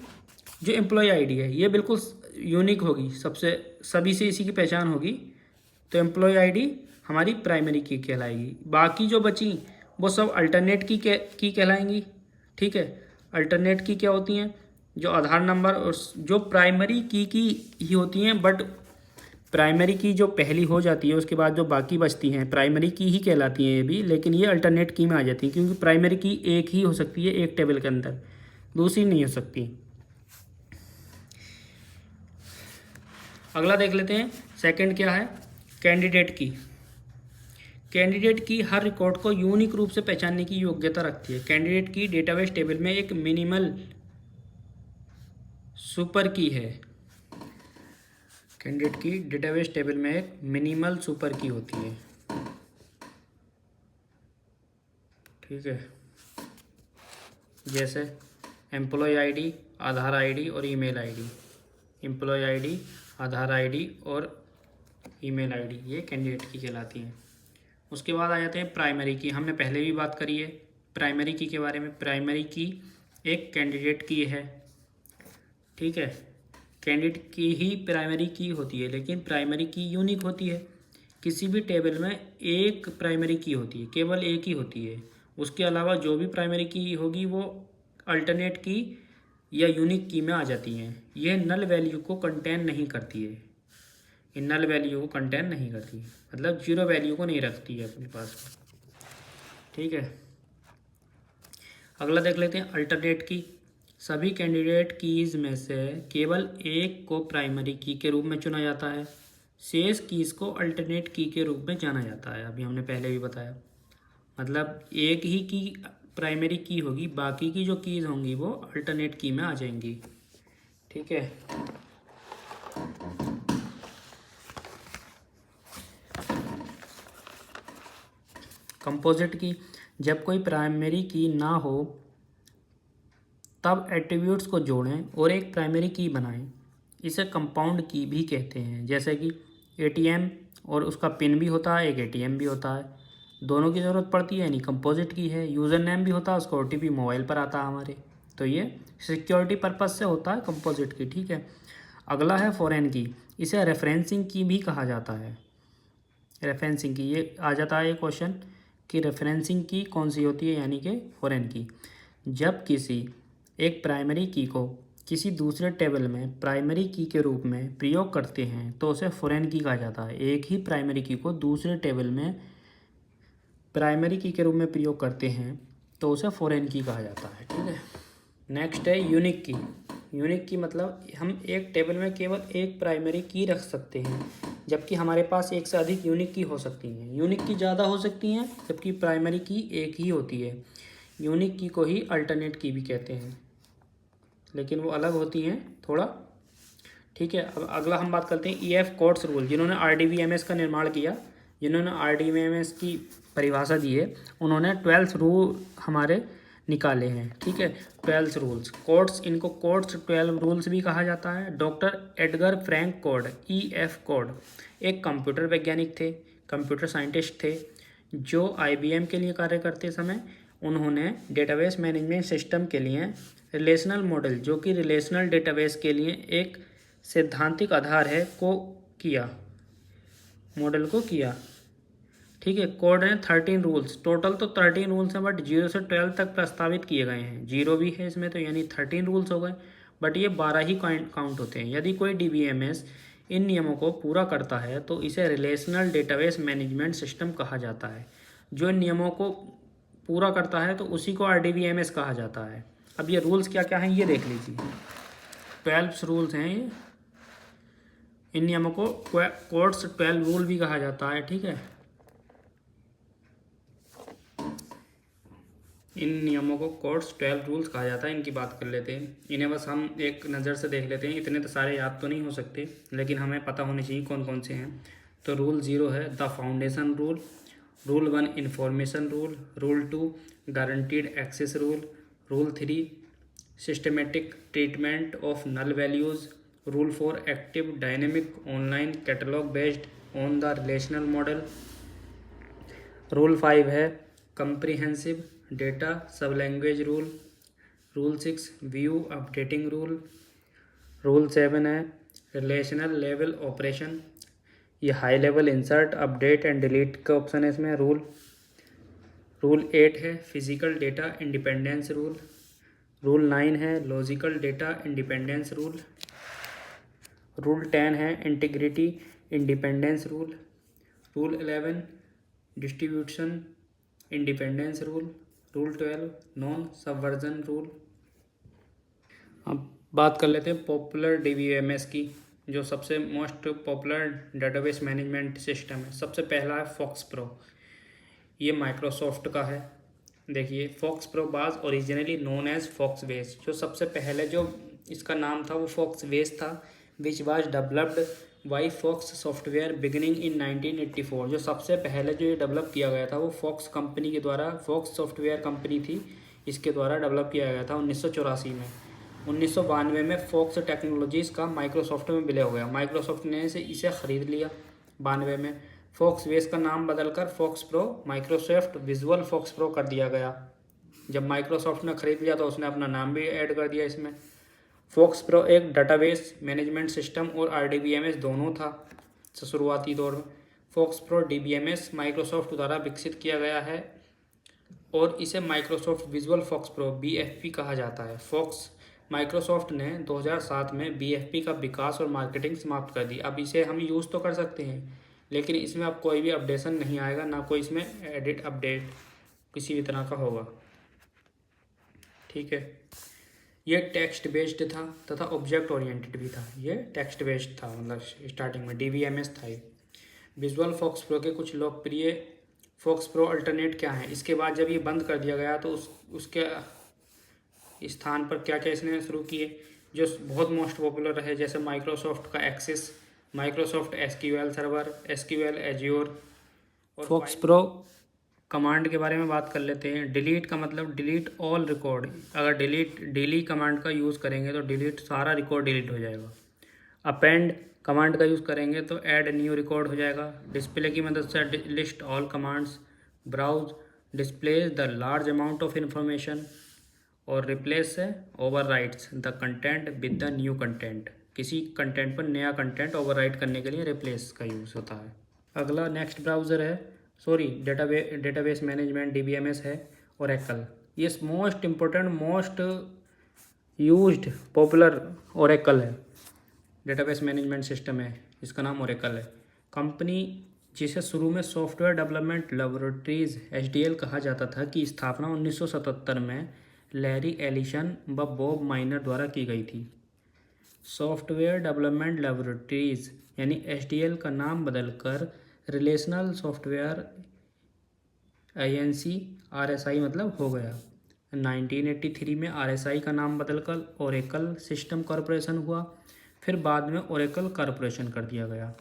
जो एम्प्लॉय आईडी है ये बिल्कुल यूनिक होगी, सभी से इसी की पहचान होगी। तो एम्प्लॉय आईडी हमारी प्राइमरी की कहलाएगी। बाकी जो बची वो सब अल्टरनेट की कहलाएंगी। ठीक है, अल्टरनेट की क्या होती हैं? जो आधार नंबर और जो प्राइमरी की ही होती हैं, बट प्राइमरी की जो पहली हो जाती है उसके बाद जो बाकी बचती हैं प्राइमरी की ही कहलाती हैं ये भी। लेकिन ये अल्टरनेट की में आ जाती हैं क्योंकि प्राइमरी की एक ही हो सकती है एक टेबल के अंदर, दूसरी नहीं हो सकती। अगला देख लेते हैं, सेकंड क्या है? कैंडिडेट की। कैंडिडेट की हर रिकॉर्ड को यूनिक रूप से पहचानने की योग्यता रखती है। कैंडिडेट की डेटाबेस टेबल में एक मिनिमल सुपर की है। कैंडिडेट की डेटाबेस टेबल में एक मिनिमल सुपर की होती है। ठीक है, जैसे एम्प्लॉय आईडी, आधार आईडी और ईमेल आईडी। एम्प्लॉय आईडी, आधार आईडी और ईमेल आईडी ये कैंडिडेट की कहलाती हैं। उसके बाद आ जाते हैं प्राइमरी की। हमने पहले भी बात करी है प्राइमरी की के बारे में। प्राइमरी की एक कैंडिडेट की है। ठीक है, कैंडिडेट की ही प्राइमरी की होती है, लेकिन प्राइमरी की यूनिक होती है। किसी भी टेबल में एक प्राइमरी की होती है, केवल एक ही होती है। उसके अलावा जो भी प्राइमरी की होगी वो अल्टरनेट की या यूनिक की में आ जाती हैं। यह नल वैल्यू को कंटेन नहीं करती है, इन नल वैल्यू को कंटेन नहीं करती, मतलब जीरो वैल्यू को नहीं रखती है अपने पास। ठीक है, अगला देख लेते हैं अल्टरनेट की। सभी कैंडिडेट कीज़ में से केवल एक को प्राइमरी की के रूप में चुना जाता है। शेष कीज़ को अल्टरनेट की के रूप में जाना जाता है। अभी हमने पहले भी बताया, मतलब एक ही की प्राइमरी की होगी, बाकी की जो कीज़ होंगी वो अल्टरनेट की में आ जाएंगी। ठीक है। कंपोजिट की, जब कोई प्राइमरी की ना हो तब एट्रीब्यूट्स को जोड़ें और एक प्राइमरी की बनाएं, इसे कंपाउंड की भी कहते हैं। जैसे कि एटीएम और उसका पिन भी होता है, एक एटीएम भी होता है, दोनों की ज़रूरत पड़ती है, यानी कंपोजिट की है। यूज़र नेम भी होता है, उसका ओटीपी मोबाइल पर आता है हमारे, तो ये सिक्योरिटी पर्पज़ से होता है कंपोजिट की। ठीक है। अगला है फॉरेन की, इसे रेफरेंसिंग की भी कहा जाता है। रेफरेंसिंग की, ये आ जाता है ये क्वेश्चन कि रेफरेंसिंग की कौन सी होती है, यानी कि फॉरेन की। जब किसी एक प्राइमरी की को किसी दूसरे टेबल में प्राइमरी की के रूप में प्रयोग करते हैं तो उसे फॉरेन की कहा जाता है। एक ही प्राइमरी की को दूसरे टेबल में प्राइमरी की के रूप में प्रयोग करते हैं तो उसे फॉरेन की कहा जाता है। ठीक है। नेक्स्ट है यूनिक की। यूनिक की मतलब हम एक टेबल में केवल एक प्राइमरी की रख सकते हैं, जबकि हमारे पास एक से अधिक यूनिक की हो सकती हैं। यूनिक की ज़्यादा हो सकती हैं, जबकि प्राइमरी की एक ही होती है। यूनिक की को ही अल्टरनेट की भी कहते हैं, लेकिन वो अलग होती हैं थोड़ा। ठीक है। अब अगला हम बात करते हैं ईएफ कोड्स रूल। जिन्होंने आरडीबीएमएस का निर्माण किया, जिन्होंने आरडीबीएमएस की परिभाषा दी है, उन्होंने 12 रूल हमारे निकाले हैं। ठीक है। 12 रूल्स, कोड्स, इनको कोड्स 12 रूल्स भी कहा जाता है। Doctor Edgar Frank code, EF code, एक कंप्यूटर वैज्ञानिक थे, कंप्यूटर साइंटिस्ट थे, जो आईबीएम के लिए कार्य करते समय उन्होंने डेटाबेस मैनेजमेंट सिस्टम के लिए रिलेशनल मॉडल, जो कि रिलेशनल डेटाबेस के लिए एक सैद्धांतिक आधार है, को किया, मॉडल को किया। ठीक है। कोड है 13 रूल्स, टोटल तो 13 रूल्स हैं, बट 0 से 12 तक प्रस्तावित किए गए हैं। 0 भी है इसमें, तो यानी 13 रूल्स हो गए, बट ये 12 ही काउंट होते हैं। यदि कोई डीबीएमएस इन नियमों को पूरा करता है तो इसे रिलेशनल डेटाबेस मैनेजमेंट सिस्टम कहा जाता है। जो इन नियमों को पूरा करता है तो उसी को आरडीबीएमएस कहा जाता है। अब ये रूल्स क्या क्या हैं ये देख लीजिए। 12 रूल्स हैं ये, इन नियमों को कोड्स 12 रूल भी कहा जाता है। ठीक है। इन नियमों को कोड्स 12 रूल्स कहा जाता है। इनकी बात कर लेते हैं, इन्हें बस हम एक नज़र से देख लेते हैं। इतने तो सारे याद तो नहीं हो सकते, लेकिन हमें पता होने चाहिए कौन कौन से हैं। तो रूल 0 है the foundation rule, rule 1 information rule, rule 2 guaranteed access rule, rule 3 systematic treatment of null values, rule 4 active dynamic online catalogue based on the relational model, rule 5 है comprehensive data sub language rule, rule 6 view updating rule, rule 7 है relational level operation, ये high level insert update and delete का option है इसमें। Rule 8 है physical data independence rule, rule 9 है logical data independence rule, rule 10 है integrity independence rule, rule 11 distribution independence rule, rule 12 non subversion rule. अब बात कर लेते हैं पॉपुलर डीबीएमएस की, जो सबसे most popular database management system है। सबसे पहला है फॉक्स प्रो, ये माइक्रोसॉफ्ट का है। देखिए FoxPro was originally known as FoxBase, जो सबसे पहले जो इसका नाम था वो फॉक्स बेस था, which was developed by Fox Software beginning in 1984। जो सबसे पहले जो ये डेवलप किया गया था वो फॉक्स कंपनी के द्वारा, फॉक्स सॉफ्टवेयर कंपनी थी, इसके द्वारा डेवलप किया गया था 1984 में। 1992 में फॉक्स टेक्नोलॉजीज़ का माइक्रोसॉफ्ट में विलय हो गया, माइक्रोसॉफ्ट ने इसे ख़रीद लिया 92 में। फॉक्स बेस का नाम बदलकर FoxPro Microsoft Visual FoxPro कर दिया गया। जब माइक्रोसॉफ्ट ने ख़रीद लिया तो उसने अपना नाम भी ऐड कर दिया इसमें। फॉक्स प्रो एक डेटाबेस मैनेजमेंट सिस्टम और आरडीबीएमएस दोनों था शुरुआती दौर में। फॉक्स प्रो डीबीएमएस माइक्रोसॉफ्ट द्वारा विकसित किया गया है और इसे Microsoft Visual fox pro BFP कहा जाता है। फॉक्स माइक्रोसॉफ्ट ने 2007 में बीएफपी का विकास और मार्केटिंग समाप्त कर दी। अब इसे हम यूज़ तो कर सकते हैं, लेकिन इसमें अब कोई भी अपडेशन नहीं आएगा, ना कोई इसमें एडिट अपडेट किसी भी तरह का होगा। ठीक है। ये टेक्स्ट बेस्ड था तथा ऑब्जेक्ट ओरिएंटेड भी था। ये टेक्स्ट बेस्ड था, मतलब स्टार्टिंग में DBMS था ये। विजुअल फॉक्स प्रो के कुछ लोकप्रिय फॉक्स प्रो अल्टरनेट क्या हैं? इसके बाद जब ये बंद कर दिया गया तो उसके स्थान पर क्या क्या इसने शुरू किए जो बहुत मोस्ट पॉपुलर रहे, जैसे माइक्रोसॉफ्ट का Access, Microsoft SQL Server, SQL Azure. और फॉक्स प्रो कमांड के बारे में बात कर लेते हैं। डिलीट का मतलब डिलीट ऑल रिकॉर्ड। अगर डिलीट डेली कमांड का यूज़ करेंगे तो डिलीट सारा रिकॉर्ड डिलीट हो जाएगा। अपेंड कमांड का यूज़ करेंगे तो ऐड न्यू रिकॉर्ड हो जाएगा। डिस्प्ले की मदद से list all commands. Browse displays the large amount of information. और रिप्लेस है overwrites the content with the new content. किसी कंटेंट पर नया कंटेंट ओवरराइट करने के लिए रिप्लेस का यूज़ होता है। अगला नेक्स्ट ब्राउज़र है, डेटाबेस मैनेजमेंट DBMS है ओरेकल। ये most important most used popular Oracle है, डेटाबेस मैनेजमेंट सिस्टम है, इसका नाम ओरेकल है। कंपनी जिसे शुरू में सॉफ्टवेयर डेवलपमेंट लेबोरेटरीज HDL कहा जाता था, की स्थापना 1977 में लैरी एलिसन व बॉब माइनर द्वारा की गई थी। सॉफ्टवेयर डेवलपमेंट लेबोरेटरीज यानी HDL का नाम बदलकर रिलेशनल सॉफ्टवेयर INC RSI मतलब हो गया। 1983 में RSI का नाम बदलकर ओरेकल सिस्टम कॉरपोरेशन हुआ, फिर बाद में ओरेकल कॉरपोरेशन कर दिया गया।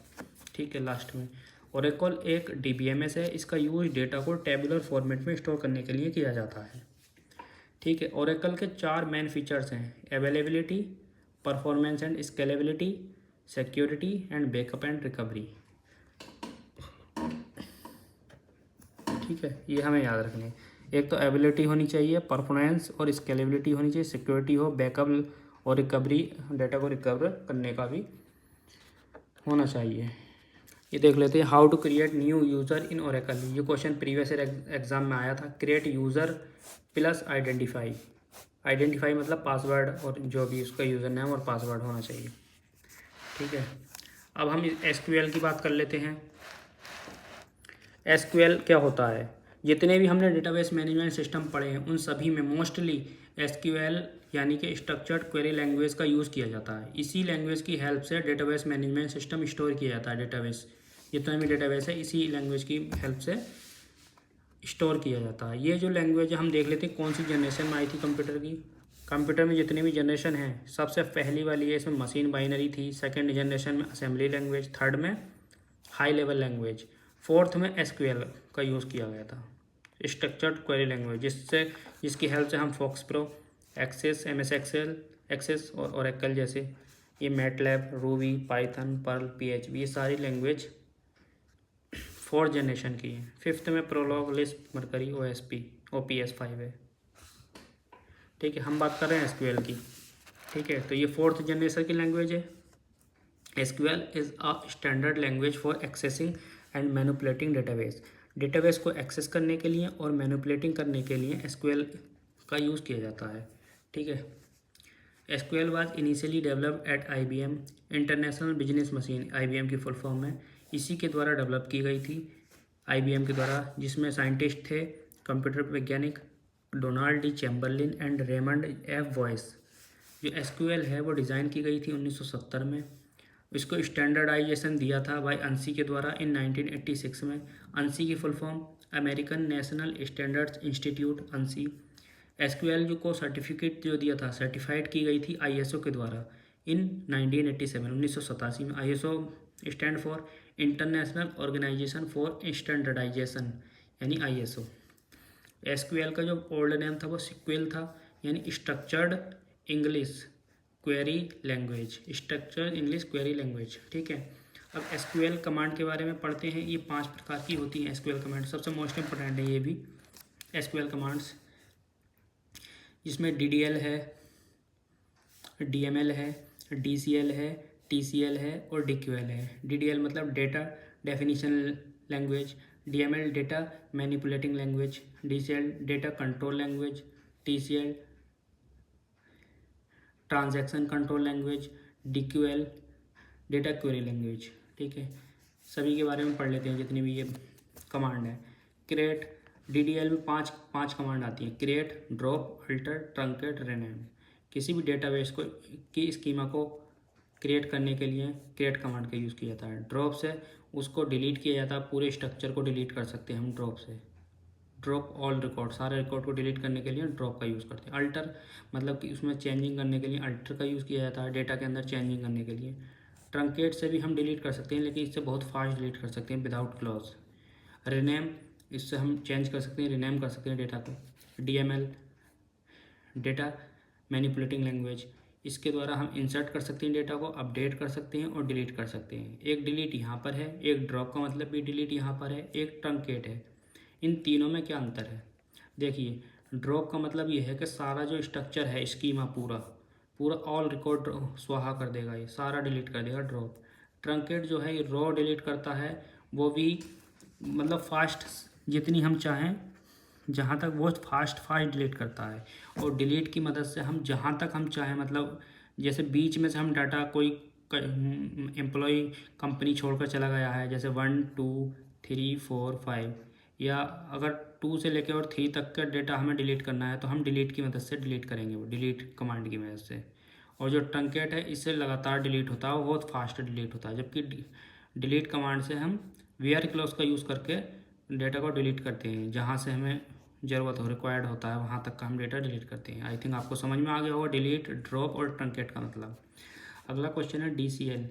ठीक है, लास्ट में ओरेकल एक DBMS है। इसका यूज डेटा को टेबुलर फॉर्मेट में स्टोर करने के लिए किया जाता है। ठीक है, ओरेकल के 4 मेन फीचर्स हैं, availability, performance and scalability, security and backup and recovery. ठीक है, ये हमें याद रखनी है। एक तो एबिलिटी होनी चाहिए, परफॉर्मेंस और स्केलेबिलिटी होनी चाहिए, सिक्योरिटी हो, बैकअप और रिकवरी, डाटा को रिकवर करने का भी होना चाहिए। ये देख लेते हैं, how to create new user in Oracle. ये क्वेश्चन प्रीवियस ईयर एग्जाम में आया था। Create user plus identify. Identify मतलब पासवर्ड और जो भी उसका यूज़र नेम और पासवर्ड होना चाहिए। ठीक है, अब हम SQL की बात कर लेते हैं। SQL क्या होता है? जितने भी हमने डेटाबेस मैनेजमेंट सिस्टम पढ़े हैं उन सभी में मोस्टली SQL यानी कि स्ट्रक्चर्ड क्वेरी लैंग्वेज का यूज़ किया जाता है। इसी लैंग्वेज की हेल्प से डेटाबेस मैनेजमेंट सिस्टम स्टोर किया जाता है। डेटाबेस जितना भी डेटाबेस है इसी लैंग्वेज की हेल्प से स्टोर किया जाता है। ये जो लैंग्वेज हम देख लेते हैं कौन सी जनरेशन में आई थी कंप्यूटर की। कंप्यूटर में जितनी भी जनरेशन है सबसे पहली वाली है, इसमें मशीन बाइनरी थी। सेकेंड जनरेशन में असेंबली लैंग्वेज, थर्ड में हाई लेवल लैंग्वेज, फोर्थ में SQL का यूज़ किया गया था, स्ट्रक्चर्ड क्वेरी लैंग्वेज, जिसकी हेल्प से हम FoxPro, Access, MS Excel, Access और ओरेकल जैसे ये MATLAB, Ruby, Python, Perl, PHP ये सारी लैंग्वेज 4th जनरेशन की है। फिफ्थ में प्रोलॉग, लिस्प, मरकरी, OPS 5 है। ठीक है, हम बात कर रहे हैं SQL की। ठीक है, तो ये 4th जनरेशन की लैंग्वेज है। SQL is a standard language for accessing and manipulating database. Database को एक्सेस करने के लिए और मैनिपुलेटिंग करने के लिए SQL का यूज़ किया जाता है। ठीक है, SQL was initially developed eight IBM, international business machine, IBM की फुल फॉर्म है। इसी के द्वारा डेवलप की गई थी IBM के द्वारा, जिसमें साइंटिस्ट थे कंप्यूटर वैज्ञानिक Donald De Chamberlain and Raymond F voice. जो SQL है वो डिज़ाइन की गई थी 1970 में। इसको स्टैंडर्डाइजेशन दिया था भाई अंसी के द्वारा इन 1986 में। अंसी की full form American national standards institute Anshi. SQL जो को सर्टिफिकेट जो दिया था, सर्टिफाइड की गई थी ISO के द्वारा इन 1987 में। ISO stand for International Organization for Standardization यानी ISO। SQL का जो ओल्ड नेम था वो सिक्वेल था, यानी structured English query language, structured English query language. ठीक है, अब SQL कमांड के बारे में पढ़ते हैं। ये 5 प्रकार की होती हैं SQL कमांड, सबसे मोस्ट इंपॉर्टेंट है ये भी SQL कमांड्स, जिसमें DDL है, DML है, DCL है, TCL है और DQL है। DDL मतलब data definition language, DML data manipulating language, DCL data control language, TCL transaction control language, DQL data query language. ठीक है, सभी के बारे में पढ़ लेते हैं जितनी भी ये कमांड है। क्रिएट DDL में पांच कमांड आती हैं, क्रिएट, ड्रॉप, अल्टर, ट्रंकेट, रेनेम। किसी भी डेटाबेस को की स्कीमा को क्रिएट करने के लिए क्रिएट कमांड का यूज़ किया जाता है। ड्रॉप से उसको डिलीट किया जाता है, पूरे स्ट्रक्चर को डिलीट कर सकते हैं हम ड्रॉप से। ड्रॉप ऑल रिकॉर्ड, सारे रिकॉर्ड को डिलीट करने के लिए ड्रॉप का यूज़ करते हैं। अल्टर मतलब कि उसमें चेंजिंग करने के लिए अल्टर का यूज़ किया जाता है, डेटा के अंदर चेंजिंग करने के लिए। ट्रंकेट से भी हम डिलीट कर सकते हैं, लेकिन इससे बहुत फास्ट डिलीट कर सकते हैं विदाउट क्लॉज। रिनेम, इससे हम चेंज कर सकते हैं, रिनेम कर सकते हैं डेटा को। DML, डेटा मैनिपुलेटिंग लैंग्वेज, इसके द्वारा हम इंसर्ट कर सकते हैं डेटा को, अपडेट कर सकते हैं और डिलीट कर सकते हैं। एक डिलीट यहाँ पर है, एक ड्रॉप का मतलब भी डिलीट यहाँ पर है, एक ट्रंकेट है। इन तीनों में क्या अंतर है? देखिए, ड्रॉप का मतलब ये है कि सारा जो स्ट्रक्चर है स्कीमा पूरा पूरा ऑल रिकॉर्ड स्वाहा कर देगा, ये सारा डिलीट कर देगा ड्रॉप। ट्रंकेट जो है ये रॉ डिलीट करता है, वो भी मतलब फास्ट, जितनी हम चाहें जहाँ तक वो फास्ट डिलीट करता है। और डिलीट की मदद से हम जहाँ तक हम चाहें, मतलब जैसे बीच में से हम डाटा कोई एम्प्लॉय कंपनी छोड़कर चला गया है, जैसे 1 2 3 4 5, या अगर 2 से लेकर और 3 तक का डेटा हमें डिलीट करना है तो हम डिलीट की मदद से डिलीट करेंगे, वो डिलीट कमांड की मदद से। और जो ट्रंकेट है इससे लगातार डिलीट होता है, वो बहुत फास्ट डिलीट होता है। जबकि डिलीट कमांड से हम वेयर क्लॉज का यूज़ करके डेटा को डिलीट करते हैं, जहाँ से हमें ज़रूरत हो, रिक्वायर्ड होता है वहाँ तक का हम डेटा डिलीट करते हैं। आई थिंक आपको समझ में आ गया होगा डिलीट, ड्रॉप और ट्रंकेट का मतलब। अगला क्वेश्चन है DCL।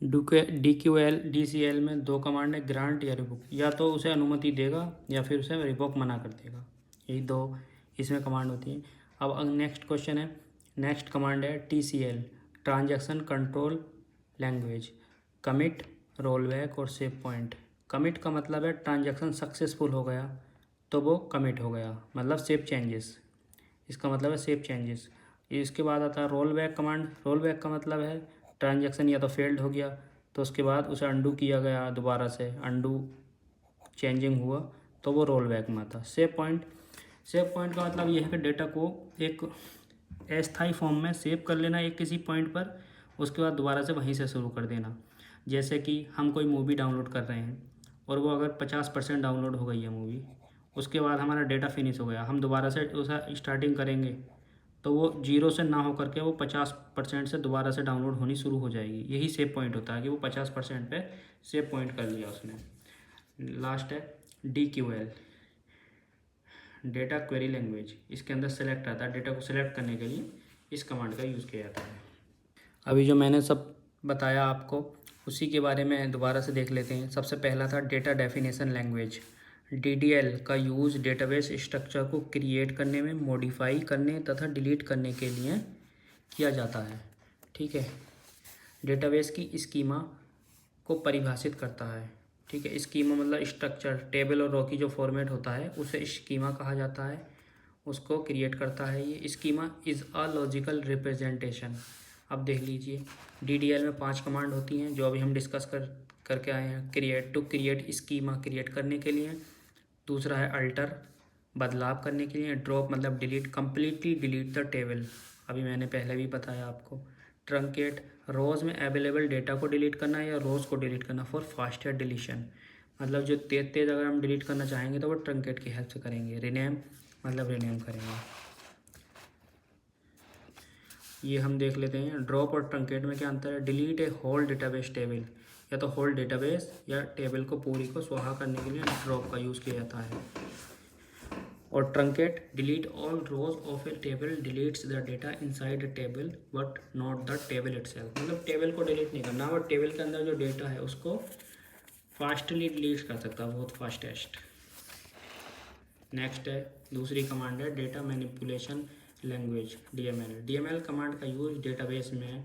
DQL DCL में दो कमांड है, ग्रांट या रिवोक। या तो उसे अनुमति देगा या फिर उसे रिवोक मना कर देगा, यही दो इसमें कमांड होती है। अब नेक्स्ट क्वेश्चन है, नेक्स्ट कमांड है TCL, transaction control language. Commit, roll back और सेव पॉइंट। कमिट का मतलब है ट्रांजैक्शन सक्सेसफुल हो गया तो वो कमिट हो गया, मतलब सेव चेंजेस, इसका मतलब है सेव चेंजेस। इसके बाद आता है roll back command. Roll back का मतलब है ट्रांजैक्शन या तो फेल्ड हो गया तो उसके बाद उसे अंडू किया गया, दोबारा से अंडू चेंजिंग हुआ तो वो रोल बैक में आता। सेव पॉइंट, सेव पॉइंट का मतलब ये है कि डेटा को एक अस्थायी फॉर्म में सेव कर लेना एक किसी पॉइंट पर, उसके बाद दोबारा से वहीं से शुरू कर देना। जैसे कि हम कोई मूवी डाउनलोड कर रहे हैं और वो अगर 50% डाउनलोड हो गई है मूवी, उसके बाद हमारा डेटा फिनिश हो गया, हम दोबारा से उसे स्टार्टिंग करेंगे तो वो 0 से ना होकर के वो 50% से दोबारा से डाउनलोड होनी शुरू हो जाएगी। यही सेव पॉइंट होता है कि वो 50% पे सेव पॉइंट कर लिया उसने। लास्ट है DQL, डेटा क्वेरी लैंग्वेज। इसके अंदर सेलेक्ट आता है, डेटा को सेलेक्ट करने के लिए इस कमांड का यूज़ किया जाता है। अभी जो मैंने सब बताया आपको उसी के बारे में दोबारा से देख लेते हैं। सबसे पहला था डेटा डेफिनेशन लैंग्वेज। DDL का यूज़ डेटाबेस स्ट्रक्चर को क्रिएट करने में, मॉडिफाई करने तथा डिलीट करने के लिए किया जाता है। ठीक है, डेटाबेस की स्कीमा को परिभाषित करता है। ठीक है, स्कीमा मतलब स्ट्रक्चर, टेबल और रो की जो फॉर्मेट होता है उसे स्कीमा कहा जाता है, उसको क्रिएट करता है ये। Schema is a logical representation. अब देख लीजिए, DDL में 5 कमांड होती हैं जो अभी हम डिस्कस करके आए हैं। Create, to create schema, create करने के लिए। दूसरा है अल्टर, बदलाव करने के लिए। ड्रॉप मतलब delete, completely delete the table, अभी मैंने पहले भी बताया आपको। ट्रंकेट, रोज़ में अवेलेबल डेटा को डिलीट करना या रोज़ को डिलीट करना फॉर फास्टर डिलीशन, मतलब जो तेज़ अगर हम डिलीट करना चाहेंगे तो वो ट्रंकेट की हेल्प से करेंगे। रिनेम मतलब रिनेम करेंगे। ये हम देख लेते हैं ड्रॉप और ट्रंकेट में क्या अंतर है। डिलीट ए होल डेटाबेस टेबल, या तो होल डेटाबेस या टेबल को पूरी को स्वाहा करने के लिए ड्रॉप का यूज़ किया जाता है। और truncate, delete all rose of A table, deletes the data inside the table but not the table itself, मतलब टेबल को डिलीट नहीं करना, और टेबल के अंदर जो डेटा है उसको फास्टली डिलीट कर सकता है, बहुत फास्टेस्ट। नेक्स्ट है दूसरी कमांड है data manipulation language, DML command का यूज डेटाबेस में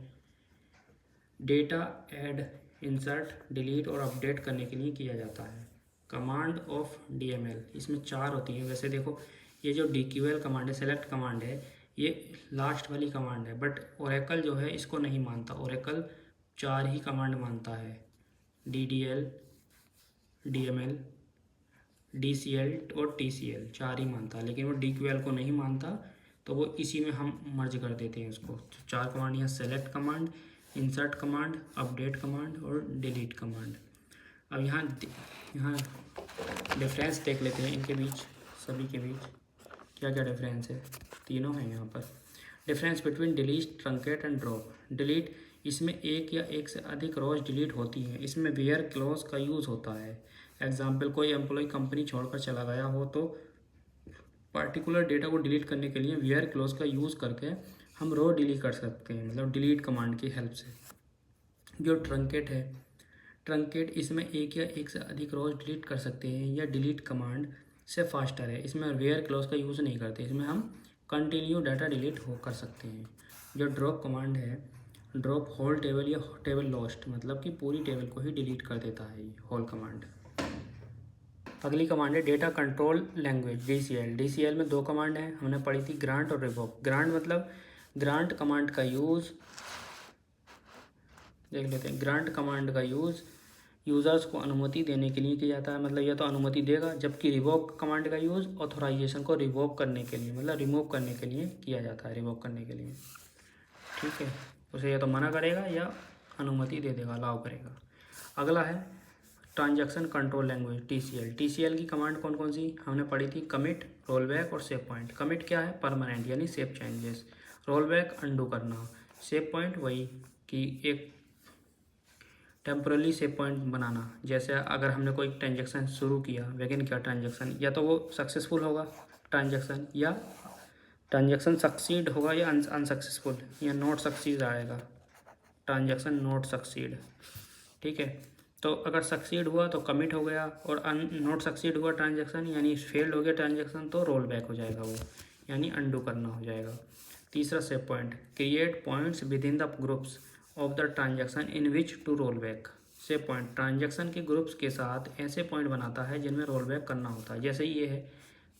डेटा ऐड, इंसर्ट, डिलीट और अपडेट करने के लिए किया जाता है। कमांड ऑफ DML, इसमें 4 होती हैं। वैसे देखो, ये जो DQL कमांड है, सेलेक्ट कमांड है, ये लास्ट वाली कमांड है, बट ओरेकल जो है इसको नहीं मानता। ओरेकल 4 ही कमांड मानता है, DDL, DML, DCL और TCL, 4 ही मानता है, लेकिन वो DQL को नहीं मानता, तो वो इसी में हम मर्ज कर देते हैं उसको। 4 कमांड यहाँ select command, insert command, update command और डिलीट कमांड। अब यहाँ डिफरेंस देख लेते हैं इनके बीच, सभी के बीच क्या क्या डिफरेंस है, तीनों हैं यहाँ पर। Difference between delete, truncate and drop. Delete, इसमें एक या एक से अधिक रोज डिलीट होती हैं। इसमें वेयर क्लॉज का यूज़ होता है। एग्जाम्पल, कोई एम्प्लॉय कंपनी छोड़कर चला गया हो तो पार्टिकुलर डेटा को डिलीट करने के लिए वेयर क्लॉज का यूज़ करके हम रो डिलीट कर सकते हैं, मतलब डिलीट कमांड की हेल्प से। जो ट्रंकेट है, ट्रंकेट इसमें एक या एक से अधिक रोज डिलीट कर सकते हैं या डिलीट कमांड से फास्टर है। इसमें वेयर क्लॉज का यूज़ नहीं करते, इसमें हम कंटिन्यू डाटा डिलीट हो कर सकते हैं। जो ड्रॉप कमांड है, ड्रॉप होल टेबल या टेबल लॉस्ट, मतलब कि पूरी टेबल को ही डिलीट कर देता है ये होल कमांड। अगली कमांड है data control language, DCL। DCL में 2 कमांड हैं, हमने पढ़ी थी ग्रांट और रिवोक। ग्रांट मतलब ग्रांट कमांड का यूज़ देख लेते हैं। ग्रांट कमांड का यूज़ यूज़र्स को अनुमति देने के लिए किया जाता है, मतलब यह तो अनुमति देगा, जबकि रिवोक कमांड का यूज़ ऑथोराइजेशन को रिवोक करने के लिए, मतलब रिमूव करने के लिए किया जाता है, रिवोक करने के लिए। ठीक है, उसे या तो मना करेगा या अनुमति दे देगा, अलाउ करेगा। अगला है transaction control language, TCL। TCL की कमांड कौन कौन सी हमने पढ़ी थी, कमिट, रोल बैक और सेव पॉइंट। कमिट क्या है, परमानेंट यानी save changes. Roll back undo करना। सेव पॉइंट वही कि एक टेम्पररी सेव पॉइंट बनाना। जैसे अगर हमने कोई ट्रांजेक्शन शुरू किया, लेकिन क्या ट्रांजेक्शन या तो वो सक्सेसफुल होगा ट्रांजेक्शन, या ट्रांजेक्शन सक्सीड होगा या अनसक्सेसफुल, या नॉट सक्सीड आएगा, ट्रांजेक्शन नॉट सक्सीड। ठीक है, तो अगर सक्सीड हुआ तो कमिट हो गया, और नॉट सक्सीड हुआ ट्रांजेक्शन यानी फेल्ड हो गया ट्रांजेक्शन, तो रोल बैक हो जाएगा वो, यानी अंडू करना हो जाएगा। तीसरा save point, create points with in the groups of the transaction in which to roll back. Save point transaction के ग्रुप्स के साथ ऐसे पॉइंट बनाता है जिनमें रोल बैक करना होता है। जैसे ये है,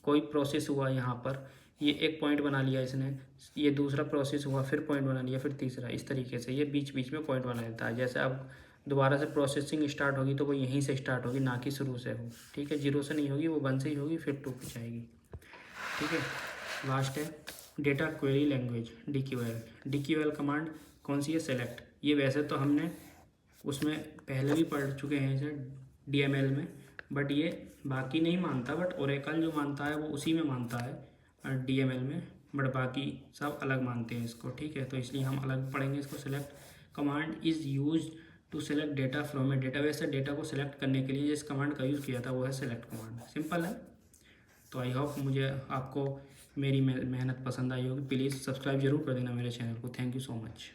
कोई प्रोसेस हुआ यहाँ पर, ये एक पॉइंट बना लिया इसने, ये दूसरा प्रोसेस हुआ, फिर पॉइंट बना लिया, फिर तीसरा, इस तरीके से ये बीच बीच में पॉइंट बना लेता है। जैसे अब दोबारा से प्रोसेसिंग स्टार्ट होगी तो वो यहीं से स्टार्ट होगी, ना कि शुरू से हो। ठीक है, 0 से नहीं होगी, वो 1 से ही होगी, फिर 2 पे जाएगी। ठीक है, लास्ट है data query language, DQL। DQL command कौन सी है, सेलेक्ट। ये वैसे तो हमने उसमें पहले भी पढ़ चुके हैं इसे DML में, बट ये बाकी नहीं मानता, बट ओरेकल जो मानता है वो उसी में मानता है DML में, बट बाकी सब अलग मानते हैं इसको। ठीक है, तो इसलिए हम अलग पढ़ेंगे इसको। Select command is use to select data from a database से डेटा को सेलेक्ट करने के लिए जिस कमांड का यूज़ किया था वो है सेलेक्ट कमांड। सिंपल है। तो आई होप मुझे आपको मेरी मेहनत पसंद आई होगी। प्लीज़ सब्सक्राइब जरूर कर देना मेरे चैनल को। Thank you so much.